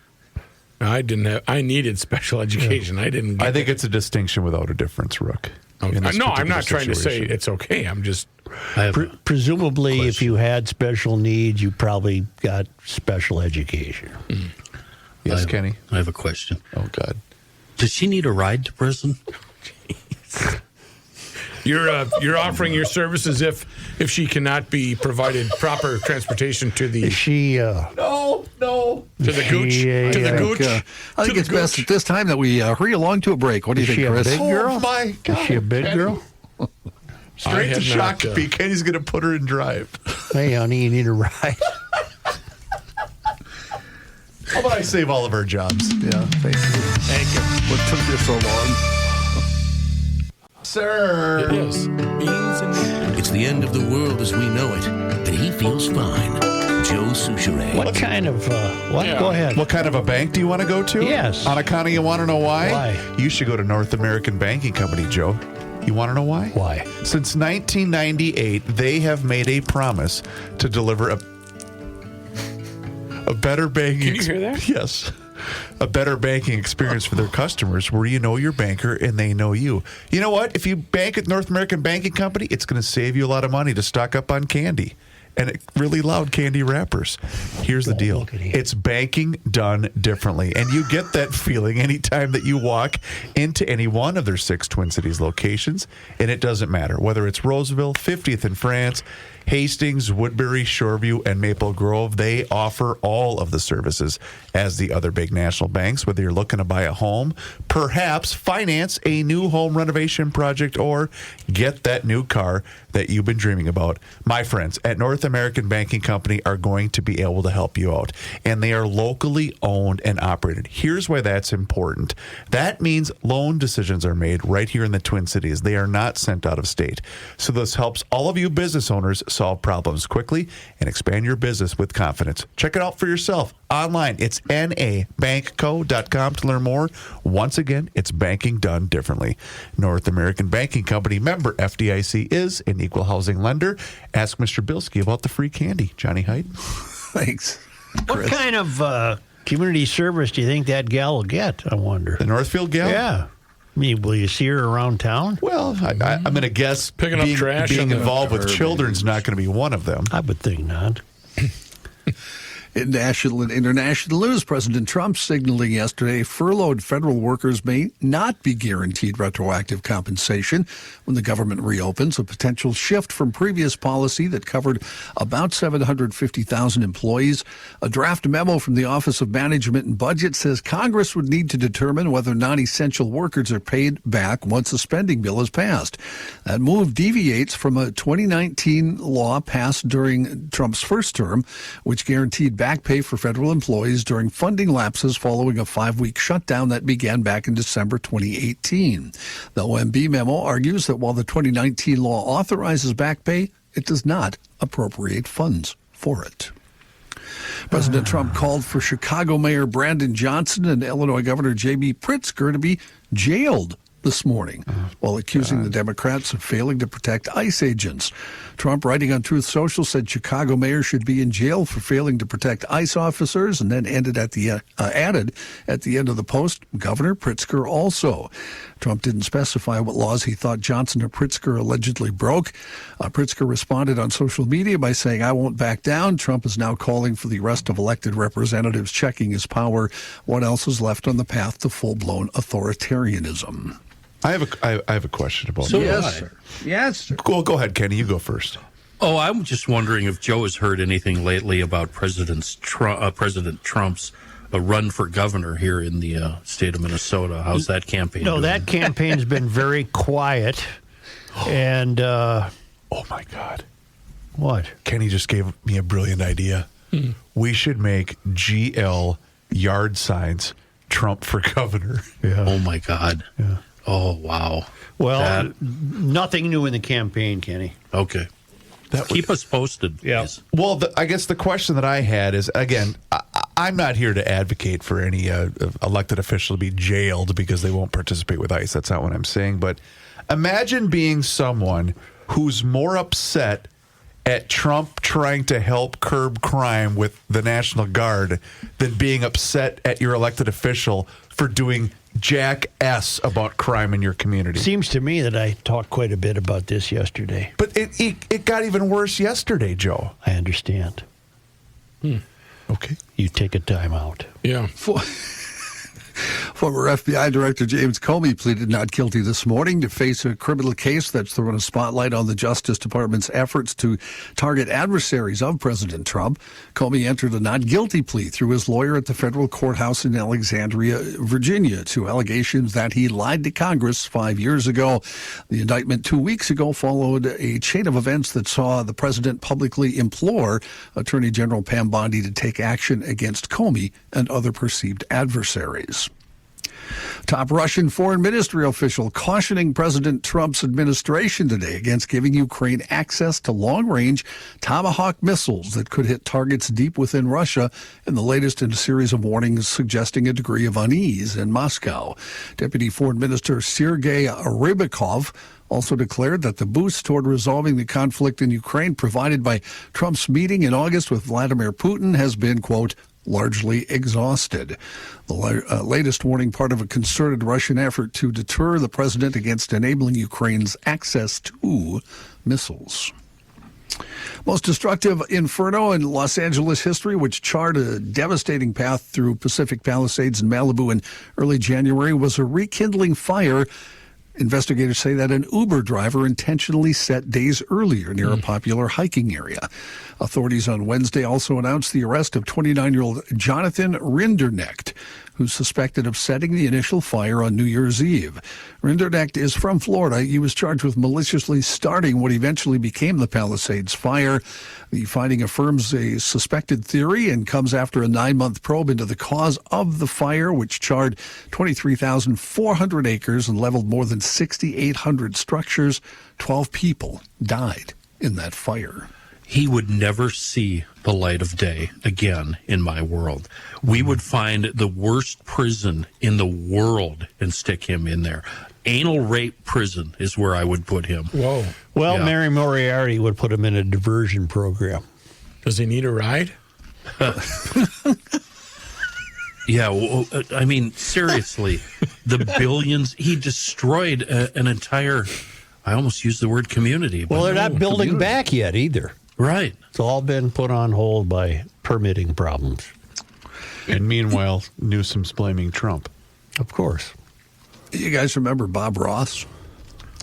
I didn't have. I needed special education. I didn't. I think it's a distinction without a difference, Rook. Okay. No, I'm not trying to say it's okay. I'm just. Presumably, if you had special needs, you probably got special education. Mm. Yes, Kenny? I have a question. Oh, God. Does she need a ride to prison? You're offering your services if she cannot be provided proper transportation to the. Is she? No. To the gooch. To the gooch. I think it's best at this time that we hurry along to a break. What do you think, Chris? Is she a big girl? Oh, my God. Is she a big girl? Straight to Shakopee. Kenny's going to put her in drive. Hey, honey, you need a ride. How about I save all of our jobs? Yeah, thank you. Thank you. What took you so long? Sir. It is. It's the end of the world as we know it, and he feels fine. Joe Souchere. What kind of, what? Yeah. Go ahead. What kind of a bank do you want to go to? Yes. On account of you want to know why? Why? You should go to North American Banking Company, Joe. You want to know why? Why? Since 1998, they have made a promise to deliver a better banking. Can you hear that? Yes. A better banking experience for their customers where you know your banker and they know you. You know what? If you bank at North American Banking Company, it's going to save you a lot of money to stock up on candy and really loud candy wrappers. Here's the deal. It's banking done differently. And you get that feeling anytime that you walk into any one of their 6 Twin Cities locations. And it doesn't matter whether it's Roseville, 50th in France. Hastings, Woodbury, Shoreview, and Maple Grove, they offer all of the services as the other big national banks. Whether you're looking to buy a home, perhaps finance a new home renovation project, or get that new car that you've been dreaming about, my friends at North American Banking Company are going to be able to help you out. And they are locally owned and operated. Here's why that's important. That means loan decisions are made right here in the Twin Cities. They are not sent out of state. So this helps all of you business owners solve problems quickly and expand your business with confidence. Check it out for yourself online. It's nabankco.com to learn more. Once again, it's banking done differently. North American Banking Company, member FDIC, is an equal housing lender. Ask Mr. Bilski about the free candy. Johnny Heidt. Thanks. What kind of community service do you think that gal will get, I wonder? The Northfield gal? Yeah. I mean, will you see her around town? Well, I'm going to guess Picking up trash being in the involved with garbage. children's not going to be one of them. I would think not. In national and international news, President Trump signaling yesterday furloughed federal workers may not be guaranteed retroactive compensation when the government reopens, a potential shift from previous policy that covered about 750,000 employees. A draft memo from the Office of Management and Budget says Congress would need to determine whether non-essential workers are paid back once a spending bill is passed. That move deviates from a 2019 law passed during Trump's first term, which guaranteed back pay for federal employees during funding lapses following a 5-week shutdown that began back in December 2018. The OMB memo argues that while the 2019 law authorizes back pay, it does not appropriate funds for it. President Trump called for Chicago Mayor Brandon Johnson and Illinois Governor J.B. Pritzker to be jailed this morning while accusing the Democrats of failing to protect ICE agents. Trump, writing on Truth Social, said Chicago mayor should be in jail for failing to protect ICE officers, and then added at the end of the post, Governor Pritzker also. Trump didn't specify what laws he thought Johnson or Pritzker allegedly broke. Pritzker responded on social media by saying, "I won't back down." Trump is now calling for the arrest of elected representatives, checking his power. What else is left on the path to full-blown authoritarianism? I have a question about So that. do I. Yes, sir. Go ahead, Kenny. You go first. Oh, I'm just wondering if Joe has heard anything lately about President Trump's run for governor here in the state of Minnesota. How's that campaign No, doing? that campaign's been very quiet. And, Oh, my God. what? Kenny just gave me a brilliant idea. We should make GL yard signs Trump for governor. Yeah. Oh, my God. Yeah. Oh, wow. Well, nothing new in the campaign, Kenny. Okay. Keep us posted. Yeah. Please. Well, I guess the question that I had is, again, I'm not here to advocate for any elected official to be jailed because they won't participate with ICE. That's not what I'm saying. But imagine being someone who's more upset at Trump trying to help curb crime with the National Guard than being upset at your elected official for doing jackass about crime in your community. Seems to me that I talked quite a bit about this yesterday. But it got even worse yesterday, Joe. I understand. Okay. You take a time out. Yeah. Former FBI Director James Comey pleaded not guilty this morning to face a criminal case that's thrown a spotlight on the Justice Department's efforts to target adversaries of President Trump. Comey entered a not guilty plea through his lawyer at the federal courthouse in Alexandria, Virginia, to allegations that he lied to Congress 5 years ago. The indictment 2 weeks ago followed a chain of events that saw the president publicly implore Attorney General Pam Bondi to take action against Comey and other perceived adversaries. Top Russian foreign ministry official cautioning President Trump's administration today against giving Ukraine access to long-range Tomahawk missiles that could hit targets deep within Russia, in the latest in a series of warnings suggesting a degree of unease in Moscow. Deputy Foreign Minister Sergei Rybakov also declared that the boost toward resolving the conflict in Ukraine provided by Trump's meeting in August with Vladimir Putin has been, quote, largely exhausted. The latest warning, part of a concerted Russian effort to deter the president against enabling Ukraine's access to missiles. Most destructive inferno in Los Angeles history, which charred a devastating path through Pacific Palisades and Malibu in early January, was a rekindling fire Investigators say that an Uber driver intentionally set days earlier near a popular hiking area. Authorities on Wednesday also announced the arrest of 29-year-old Jonathan Rinderknecht, who's suspected of setting the initial fire on New Year's Eve. Rinderknecht is from Florida. He was charged with maliciously starting what eventually became the Palisades fire. The finding affirms a suspected theory and comes after a 9-month probe into the cause of the fire, which charred 23,400 acres and leveled more than 6,800 structures. 12 people died in that fire. He would never see the light of day again in my world. We would find the worst prison in the world and stick him in there. Anal rape prison is where I would put him. Whoa. Well, Yeah. Mary Moriarty would put him in a diversion program. Does he need a ride? Yeah, well, I mean, seriously, the billions, he destroyed an entire, I almost used the word community. But Well, they're not no, building community. back yet either. Right. It's all been put on hold by permitting problems. And meanwhile, Newsom's blaming Trump. Of course. You guys remember Bob Ross?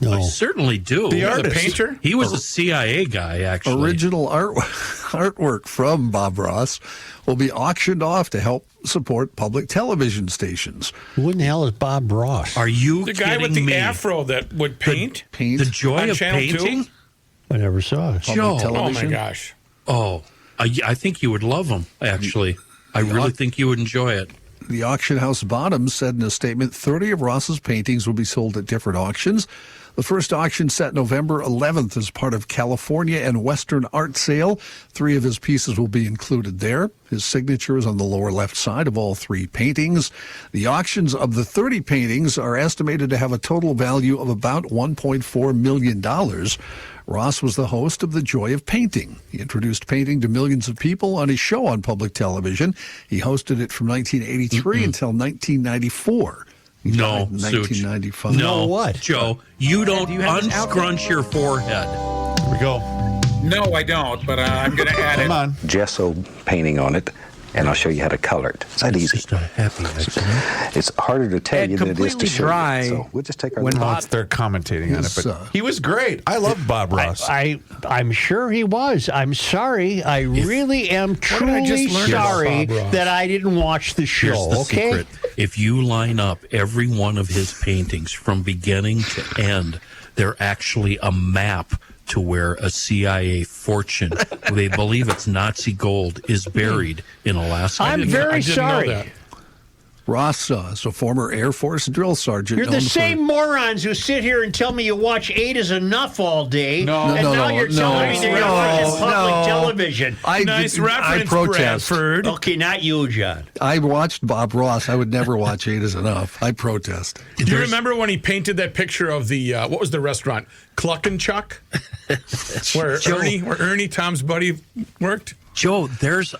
No. I certainly do. The painter? He was a CIA guy, actually. Original artwork from Bob Ross will be auctioned off to help support public television stations. Who in the hell is Bob Ross? Are you The kidding guy with the me? afro that would paint? The joy On of Channel 2? painting? I never saw it. Joe. Oh, my television? gosh. Oh, I think you would love him, actually. I really think you would enjoy it. The auction house Bottoms said in a statement 30 of Ross's paintings will be sold at different auctions. The first auction set November 11th as part of California and Western Art Sale. 3 of his pieces will be included there. His signature is on the lower left side of all 3 paintings. The auctions of the 30 paintings are estimated to have a total value of about $1.4 million. Ross was the host of The Joy of Painting. He introduced painting to millions of people on his show on public television. He hosted it from 1983 until 1994. He No, died in Such. 1995. No, what? Joe, you don't do you have this out? unscrunch your forehead. Here we go. No, I don't, but I'm going to add Come on. gesso painting on it, and I'll show you how to color it. It's that easy. Just a happy accident. It's harder to tell And you than it is to completely show dry you. So we'll just take our when time. Well, they're commentating on it, His, but he was great. I love Bob Ross. I'm sure he was. I'm sorry. I really am did I truly just learn about sorry Bob Ross? that I didn't watch the show. Here's the Okay. secret. If you line up every one of his paintings from beginning to end, they're actually a map to where a CIA fortune, they believe it's Nazi gold, is buried in Alaska. I'm I very didn't know sorry. that. Ross is a former Air Force drill sergeant. You're the known for- same morons who sit here and tell me you watch 8 is enough all day. No. and No, now no, you're telling me no, that you're no, watching public no. television. Nice reference, protest. Bradford. Okay, not you, John. I watched Bob Ross. I would never watch 8 is enough. I protest. Do you remember when he painted that picture of the, what was the restaurant? Cluck and Chuck? where Ernie, Tom's buddy, worked? Joe, there's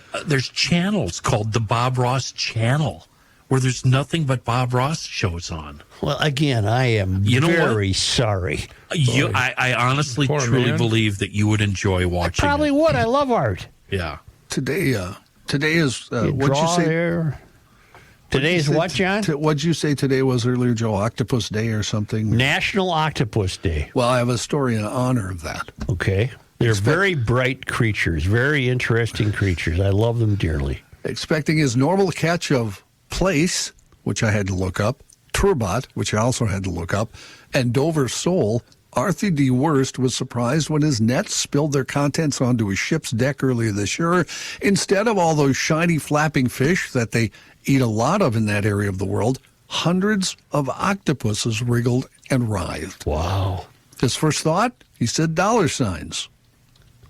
channels called the Bob Ross Channel where there's nothing but Bob Ross shows on. Well, again, I am You know very sorry. I honestly, Poor truly man. believe that you would enjoy watching Probably it. would. I love art. Yeah. Today is You what'd you draw say? there. Today's What'd you what, say John? What'd you say today was earlier, Joe? Octopus Day or something? National Octopus Day. Well, I have a story in honor of that. Okay. They're very bright creatures, very interesting creatures. I love them dearly. Expecting his normal catch of plaice, which I had to look up, turbot, which I also had to look up, and Dover sole, Arthur D. Wurst was surprised when his nets spilled their contents onto his ship's deck earlier this year. Instead of all those shiny flapping fish that they eat a lot of in that area of the world, hundreds of octopuses wriggled and writhed. Wow. His first thought, he said dollar signs.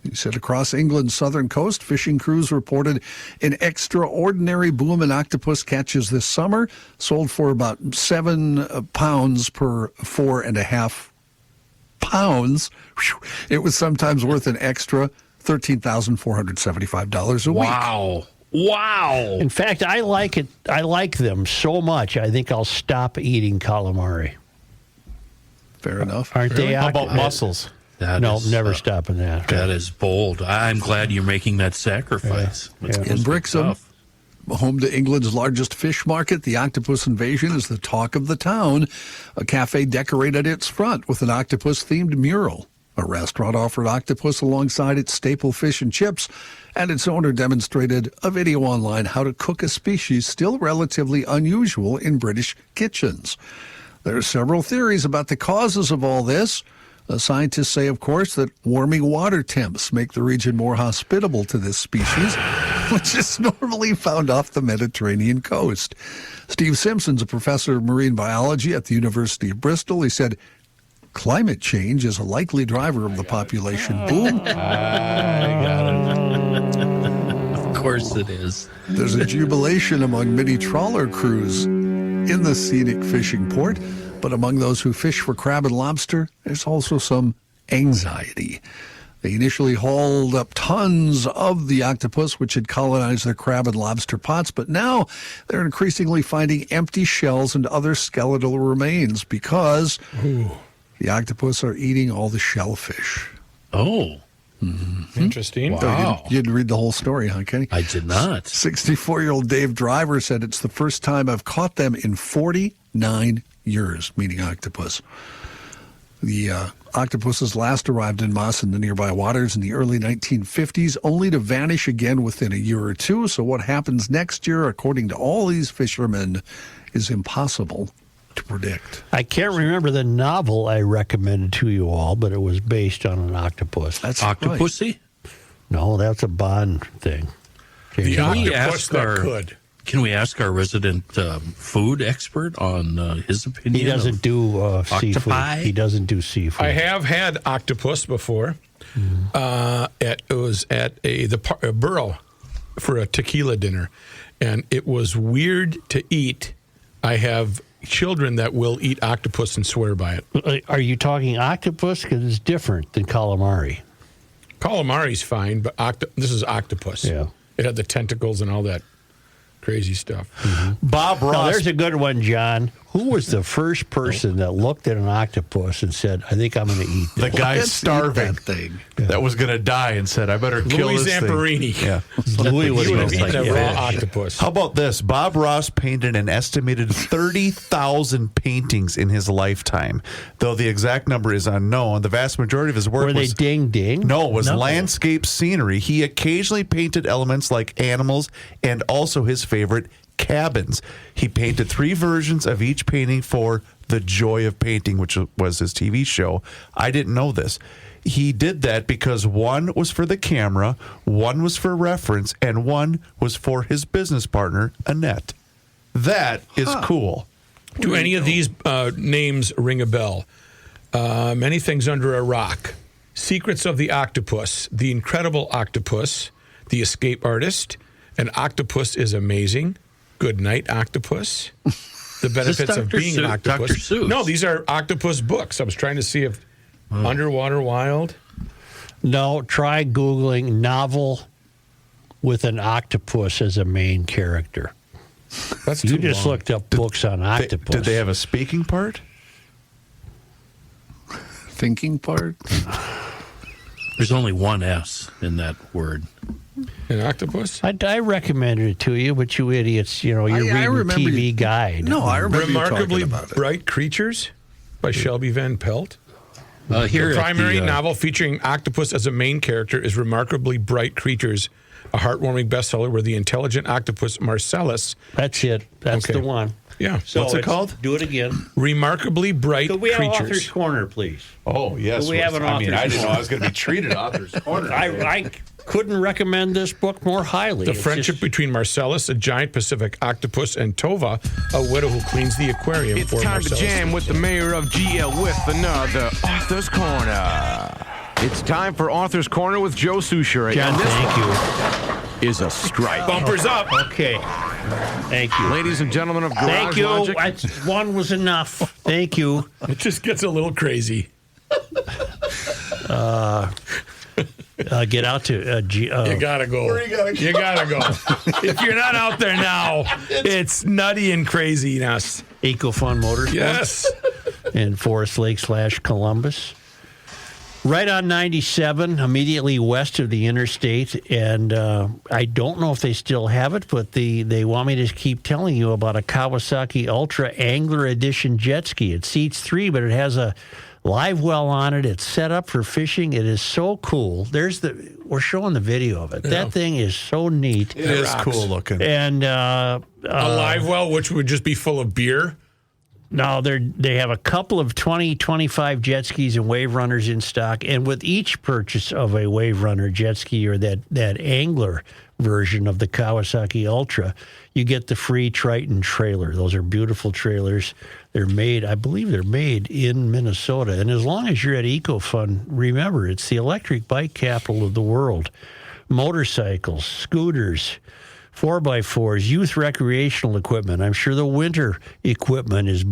He said across England's southern coast, fishing crews reported an extraordinary boom in octopus catches this summer, sold for about 7 pounds per 4.5 pounds. Whew. It was sometimes worth an extra $13,475 a week. Wow. Wow. In fact, I like it. I like them so much. I think I'll stop eating calamari. Fair enough. Aren't they? How about mussels? Never stopping that. That is bold. I'm glad you're making that sacrifice. Yeah. It's In supposed to be Brixham, tough. Home to England's largest fish market, the octopus invasion is the talk of the town. A cafe decorated its front with an octopus-themed mural. A restaurant offered octopus alongside its staple fish and chips, and its owner demonstrated a video online how to cook a species still relatively unusual in British kitchens. There are several theories about the causes of all this. Scientists say, of course, that warming water temps make the region more hospitable to this species, which is normally found off the Mediterranean coast. Steve Simpson's a professor of marine biology at the University of Bristol. He said, climate change is a likely driver of the population boom. I got it. Of course it is. There's a jubilation among many trawler crews in the scenic fishing port. But among those who fish for crab and lobster, there's also some anxiety. They initially hauled up tons of the octopus, which had colonized their crab and lobster pots, but now they're increasingly finding empty shells and other skeletal remains because the octopus are eating all the shellfish. Oh. Mm-hmm. Interesting. Wow. You didn't read the whole story, huh, Kenny? I did not. 64-year-old Dave Driver said, it's the first time I've caught them in 49 years, meaning octopus. The octopuses last arrived in Moss in the nearby waters in the early 1950s, only to vanish again within a year or two. So what happens next year, according to all these fishermen, is impossible to predict. I can't remember the novel I recommended to you all, but it was based on an octopus. That's Octopussy? Right. No, that's a Bond thing. The Can we octopus ask that could. Can we ask our resident food expert on his opinion? He doesn't do octopi? seafood. He doesn't do seafood. I have had octopus before. It was at the Borough for a tequila dinner, and it was weird to eat. I have children that will eat octopus and swear by it. Are you talking octopus? Because it's different than calamari. Calamari's fine, but this is octopus. Yeah. It had the tentacles and all that crazy stuff. Bob Ross. Now, there's a good one, John. Who was the first person that looked at an octopus and said, I think I'm going to eat this? The guy Let's starving eat that thing. that was going to die and said, I better kill Louis this Zamperini. thing. Yeah. Louis would He would have have eaten a yeah. raw octopus. How about this? Bob Ross painted an estimated 30,000 paintings in his lifetime. Though the exact number is unknown, the vast majority of his work Were they was... ding-ding? No, it was No. landscape scenery. He occasionally painted elements like animals and also his favorite cabins. He painted 3 versions of each painting for The Joy of Painting, which was his TV show. I didn't know this. He did that because one was for the camera, one was for reference, and one was for his business partner, Annette. That is cool. Do any of these names ring a bell? Many Things Under a Rock, Secrets of the Octopus, The Incredible Octopus, The Escape Artist, An Octopus is Amazing, Good Night Octopus, The Benefits of Being an Octopus. Dr. Seuss? No, these are octopus books. I was trying to see if Underwater Wild. No, try Googling novel with an octopus as a main character. That's You too just long. looked up books on octopus. Did they have a speaking part? Thinking part? There's only one S in that word. An octopus? I recommended it to you, but you idiots, you're I reading remember TV you- Guide. No, I remember you Remarkably talking about it. Bright Creatures by Shelby Van Pelt. Here The at primary the, novel featuring octopus as a main character is Remarkably Bright Creatures, a heartwarming bestseller where the intelligent octopus Marcellus. That's it. That's Okay. the one. Yeah. So What's it it's- called? Do it again. Remarkably Bright Could we have Creatures. Author's Corner, please? Oh, yes. Do we have an I mean, author's I didn't know corner? I was going to be treated author's corner. I couldn't recommend this book more highly. The It's friendship just- between Marcellus, a giant Pacific octopus, and Tova, a widow who cleans the aquarium It's for time Marcellus. to jam with the mayor of GL with another Author's Corner. It's time for Author's Corner with Joe Souchere. John, And this thank you. one is a strike. Bumpers up. Okay. Thank you. Ladies and gentlemen of Garage Thank you. Logic. One was enough. Thank you. It just gets a little crazy. Get out to You gotta go. You gotta go. If you're not out there now, it's nutty and craziness. EcoFun Motorsports Yes. in Forest Lake / Columbus. Right on 97, immediately west of the interstate, and I don't know if they still have it, but they want me to keep telling you about a Kawasaki Ultra Angler Edition jet ski. It seats 3, but it has a live well on it. It's set up for fishing. It is so cool. We're showing the video of it. Yeah. That thing is so neat. It is cool looking. And a live well, which would just be full of beer. No, they have a couple of 25 jet skis and wave runners in stock, and with each purchase of a wave runner jet ski or that angler version of the Kawasaki Ultra, you get the free Triton trailer. Those are beautiful trailers. I believe they're made in Minnesota. And as long as you're at EcoFun, remember, it's the electric bike capital of the world. Motorcycles, scooters, 4x4s, youth recreational equipment. I'm sure the winter equipment is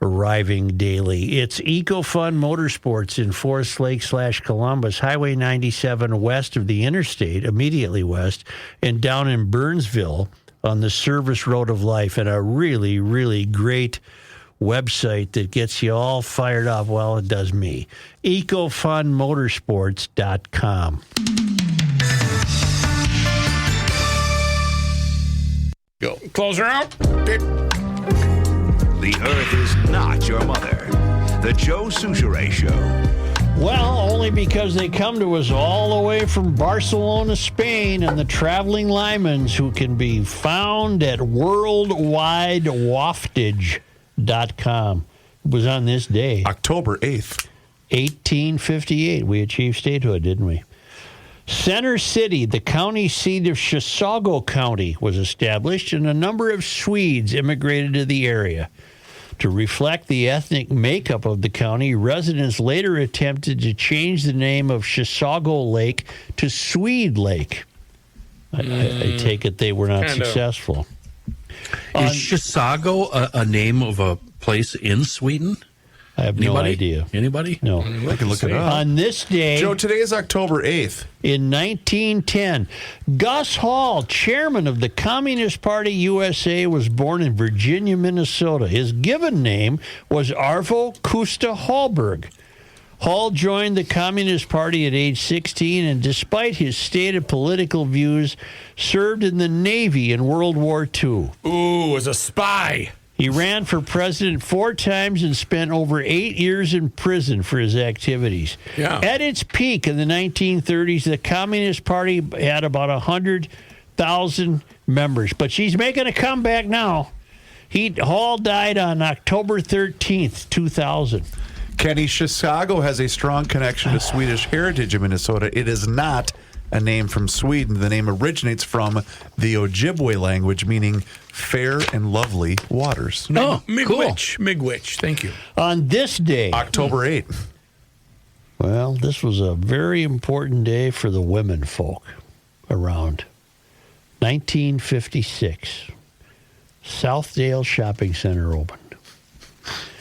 arriving daily. It's EcoFun Motorsports in Forest Lake / Columbus, Highway 97 west of the interstate, immediately west, and down in Burnsville on the Service Road of Life, and a really, really great website that gets you all fired up. Well, it does me. EcoFunMotorsports.com. Go. Close her out. The Earth is not your mother. The Joe Souchere Show. Well, only because they come to us all the way from Barcelona, Spain, and the traveling Lymans, who can be found at worldwidewaftage.com. It was on this day, October 8th. 1858. We achieved statehood, didn't we? Center City, the county seat of Chisago County, was established, and a number of Swedes immigrated to the area. To reflect the ethnic makeup of the county, residents later attempted to change the name of Chisago Lake to Swede Lake. I take it they were not successful. Is Chisago a name of a place in Sweden? I have no idea. Anybody? No. I can look it up. On this day, Joe, today is October 8th. In 1910, Gus Hall, chairman of the Communist Party USA, was born in Virginia, Minnesota. His given name was Arvo Kusta Hallberg. Hall joined the Communist Party at age 16, and despite his stated political views, served in the Navy in World War II. Ooh, as a spy. He ran for president 4 times and spent over 8 years in prison for his activities. Yeah. At its peak in the 1930s, the Communist Party had about 100,000 members. But she's making a comeback now. Hall died on October 13th, 2000. Kenny, Chisago has a strong connection to Swedish heritage in Minnesota. It is not a name from Sweden. The name originates from the Ojibwe language, meaning fair and lovely waters. Miigwech. Thank you. On this day, October 8th. Well, this was a very important day for the women folk around. 1956, Southdale Shopping Center opened.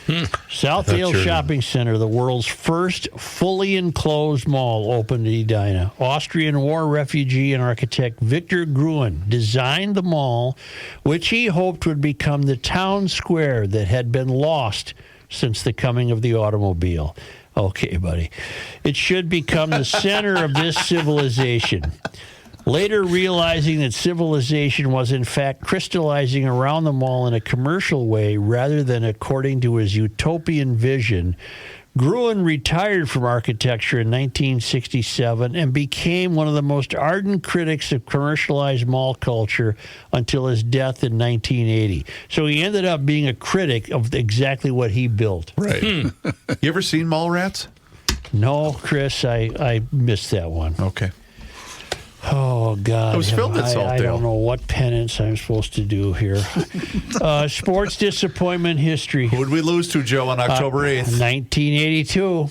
Southdale Shopping Center, the world's first fully enclosed mall, opened in Edina. Austrian war refugee and architect Victor Gruen designed the mall, which he hoped would become the town square that had been lost since the coming of the automobile. Okay, buddy. It should become the center of this civilization. Later realizing that civilization was in fact crystallizing around the mall in a commercial way rather than according to his utopian vision, Gruen retired from architecture in 1967 and became one of the most ardent critics of commercialized mall culture until his death in 1980. So he ended up being a critic of exactly what he built. Right. You ever seen Mallrats? No, Chris, I missed that one. Okay. Oh, God. It was filmed at Southdale. I don't know what penance I'm supposed to do here. Sports disappointment history. Who would we lose to, Joe, on October 8th? 1982.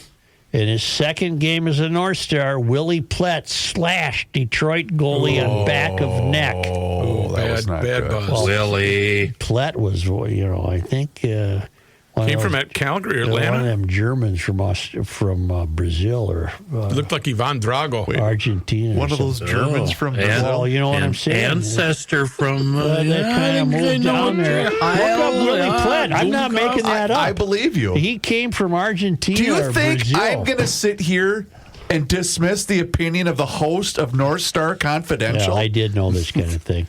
In his second game as a North Star, Willie Plett slashed Detroit goalie on back of neck. Oh, that was not good. Buzz. Well, Willie. Plett was, I think Came from Calgary or Atlanta? One of them Germans from Brazil or looked like Ivan Drago. Argentina. One of those Germans from Brazil. Well, you know what I'm saying. Ancestor from that kind of moved down there. Look up Willie Plett. I'm not making that up. I believe you. He came from Argentina. Do you think Brazil. I'm going to sit here and dismiss the opinion of the host of North Star Confidential? Yeah, I did know this kind of thing.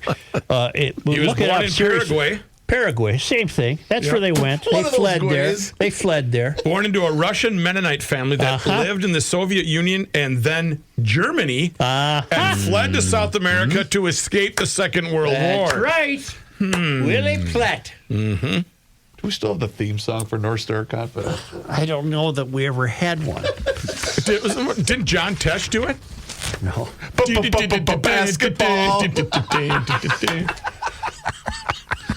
He was born in Paraguay. Paraguay, same thing. That's where they went. They fled there. They fled there. Born into a Russian Mennonite family that lived in the Soviet Union and then Germany, and fled to South America to escape the Second World War. That's right. Willie Plett. Mm-hmm. Do we still have the theme song for North Star Confidential? I don't know that we ever had one. Didn't John Tesh do it? No. Basketball.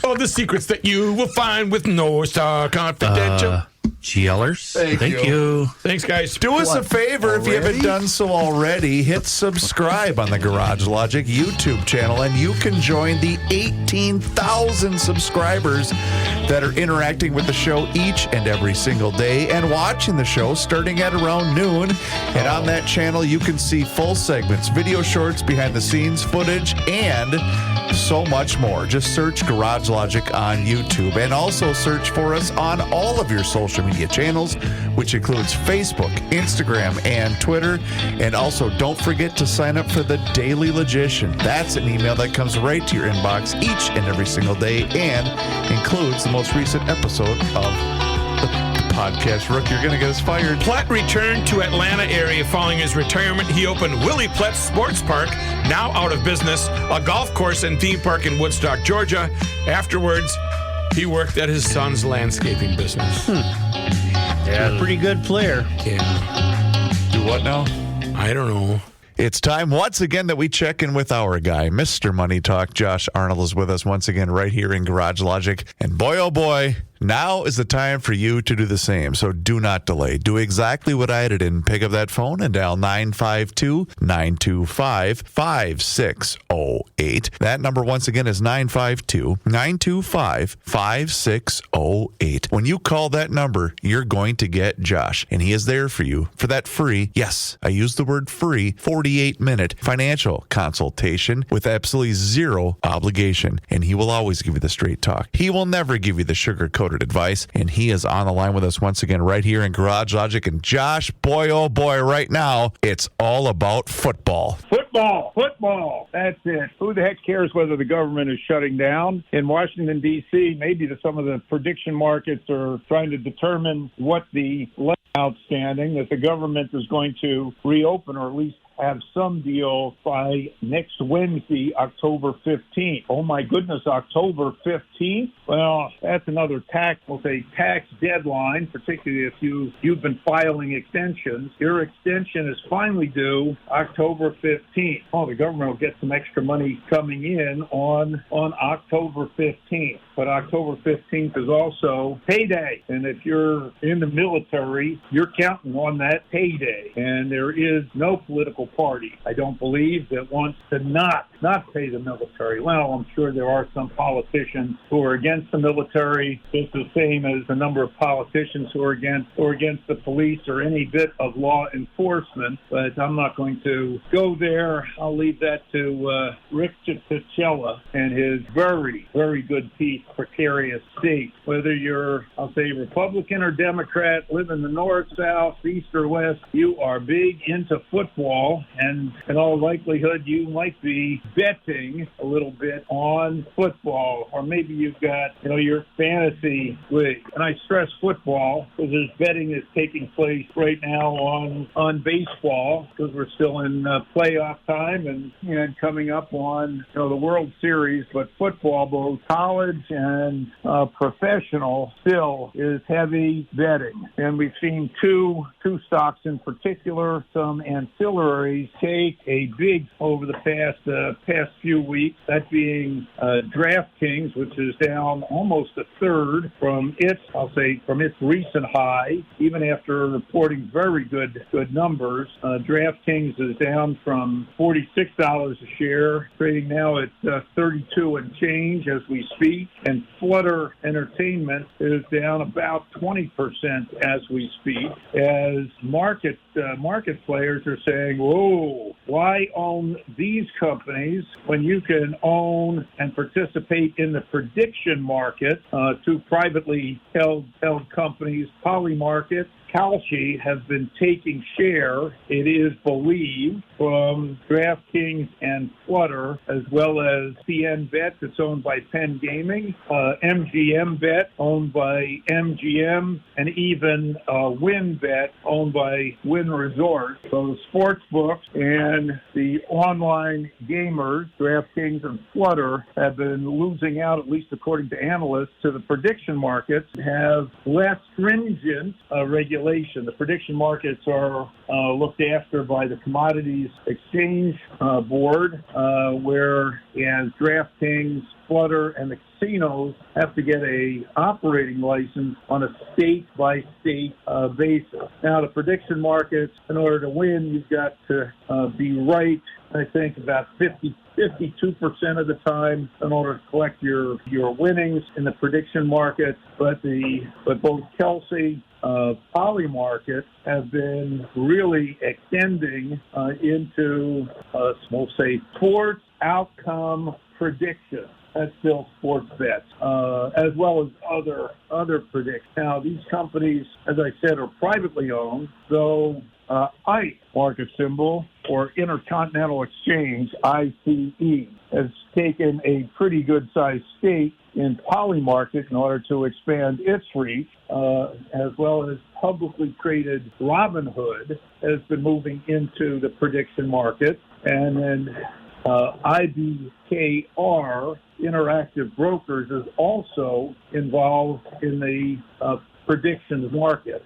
All the secrets that you will find with North Star Confidential. GLers. Thank you. Thanks, guys. Do us a favor if you haven't done so already. Hit subscribe on the Garage Logic YouTube channel, and you can join the 18,000 subscribers that are interacting with the show each and every single day and watching the show starting at around noon. And on that channel, you can see full segments, video shorts, behind the scenes footage, and so much more. Just search Garage Logic on YouTube, and also search for us on all of your social media channels, which includes Facebook, Instagram, and Twitter. And also, don't forget to sign up for the Daily Logician. That's an email that comes right to your inbox each and every single day and includes the most recent episode of the podcast. Rook, you're going to get us fired. Plett returned to Atlanta area following his retirement. He opened Willie Plett Sports Park, now out of business, a golf course and theme park in Woodstock, Georgia. Afterwards, he worked at his son's landscaping business. Yeah, pretty good player. Yeah. Do what now? I don't know. It's time once again that we check in with our guy, Mr. Money Talk. Josh Arnold is with us once again right here in Garage Logic. And boy, oh boy, now is the time for you to do the same. So do not delay. Do exactly what I did and pick up that phone and dial 952-925-5608. That number once again is 952-925-5608. When you call that number, you're going to get Josh, and he is there for you for that free, yes, I use the word free, 48-minute financial consultation with absolutely zero obligation. And he will always give you the straight talk. He will never give you the sugar-coated advice, and he is on the line with us once again right here in Garage Logic. And Josh, boy, oh boy, right now, it's all about football. Football. That's it. Who the heck cares whether the government is shutting down? In Washington, D.C., maybe some of the prediction markets are trying to determine what the outstanding, that the government is going to reopen or at least have some deal by next Wednesday, October 15th. Oh my goodness, October 15th? Well, that's another tax deadline, particularly if you've been filing extensions. Your extension is finally due October 15th. Oh, the government will get some extra money coming in on October 15th. But October 15th is also payday. And if you're in the military, you're counting on that payday. And there is no political party, I don't believe, that wants to not pay the military. Well, I'm sure there are some politicians who are against the military, just the same as the number of politicians who are against the police or any bit of law enforcement. But I'm not going to go there. I'll leave that to Rick Ticella and his very, very good piece, Precarious State. Whether you're, I'll say, Republican or Democrat, live in the north, south, east, or west, you are big into football. And in all likelihood, you might be betting a little bit on football, or maybe you've got, your fantasy league. And I stress football because there's betting is taking place right now on baseball because we're still in playoff time and coming up on the World Series. But football, both college and professional, still is heavy betting. And we've seen two stocks in particular, some ancillary categories take a big over the past few weeks, that being DraftKings, which is down almost a third from its recent high, even after reporting very good numbers. DraftKings is down from $46 a share, trading now at 32 and change as we speak, and Flutter Entertainment is down about 20% as we speak, as market players are saying, whoa, why own these companies when you can own and participate in the prediction market? Two privately held companies, Polymarket, Kalshi, have been taking share, it is believed, from DraftKings and Flutter, as well as PN Bet, that's owned by Penn Gaming, MGM Bet, owned by MGM, and even WinBet, owned by Wynn Resorts. So the sports books and the online gamers, DraftKings and Flutter, have been losing out, at least according to analysts, to the prediction markets, have less stringent regulation. The prediction markets are looked after by the Commodities Exchange Board, whereas DraftKings, Flutter, and the casinos have to get a operating license on a state-by-state basis. Now, the prediction markets, in order to win, you've got to be right, I think, about 52% of the time in order to collect your winnings in the prediction market. But both Kelsey, Polymarket have been really extending into, we'll say, sports outcome prediction. That's still sports bets, as well as other predictions. Now, these companies, as I said, are privately owned, though Heidt, market symbol, or Intercontinental Exchange, ICE, has taken a pretty good-sized stake in Polymarket in order to expand its reach, as well as publicly traded Robinhood has been moving into the prediction market, and then IBKR, Interactive Brokers, is also involved in the predictions market.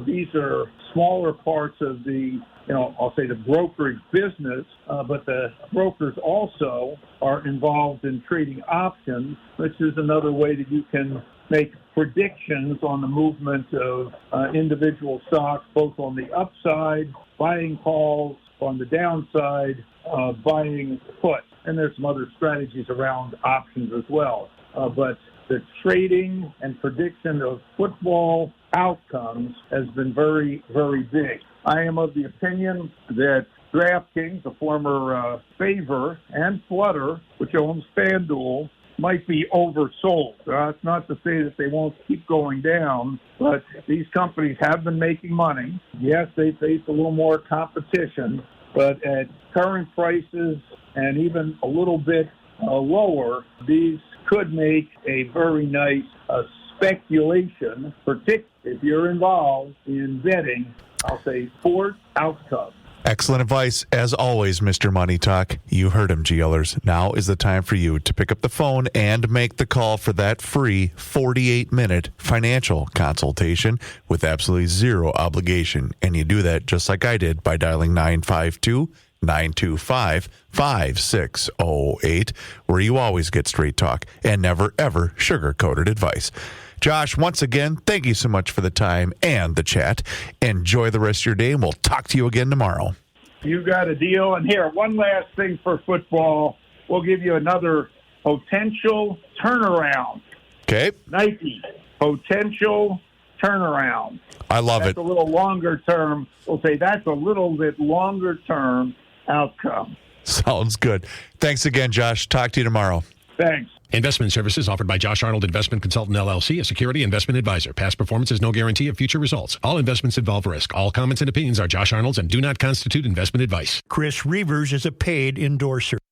These are smaller parts of the, I'll say the brokerage business, but the brokers also are involved in trading options, which is another way that you can make predictions on the movement of individual stocks, both on the upside, buying calls, on the downside, buying puts. And there's some other strategies around options as well. But the trading and prediction of football outcomes has been very, very big. I am of the opinion that DraftKings, the former Favor, and Flutter, which owns FanDuel, might be oversold. It's not to say that they won't keep going down, but these companies have been making money. Yes, they face a little more competition, but at current prices and even a little bit lower, these could make a very nice speculation, particularly if you're involved in betting, I'll say, sports outcomes. Excellent advice, as always, Mr. Money Talk. You heard him, GLers. Now is the time for you to pick up the phone and make the call for that free 48-minute financial consultation with absolutely zero obligation. And you do that just like I did by dialing 952-925-5608, where you always get straight talk and never, ever sugar-coated advice. Josh, once again, thank you so much for the time and the chat. Enjoy the rest of your day, and we'll talk to you again tomorrow. You got a deal. And here, one last thing for football. We'll give you another potential turnaround. Okay. Nike, potential turnaround. I love That's it. a little longer term. We'll say that's a little bit longer term outcome. Sounds good. Thanks again, Josh. Talk to you tomorrow. Thanks. Investment services offered by Josh Arnold Investment Consultant LLC, a security investment advisor. Past performance is no guarantee of future results. All investments involve risk. All comments and opinions are Josh Arnold's and do not constitute investment advice. Chris Reavers is a paid endorser.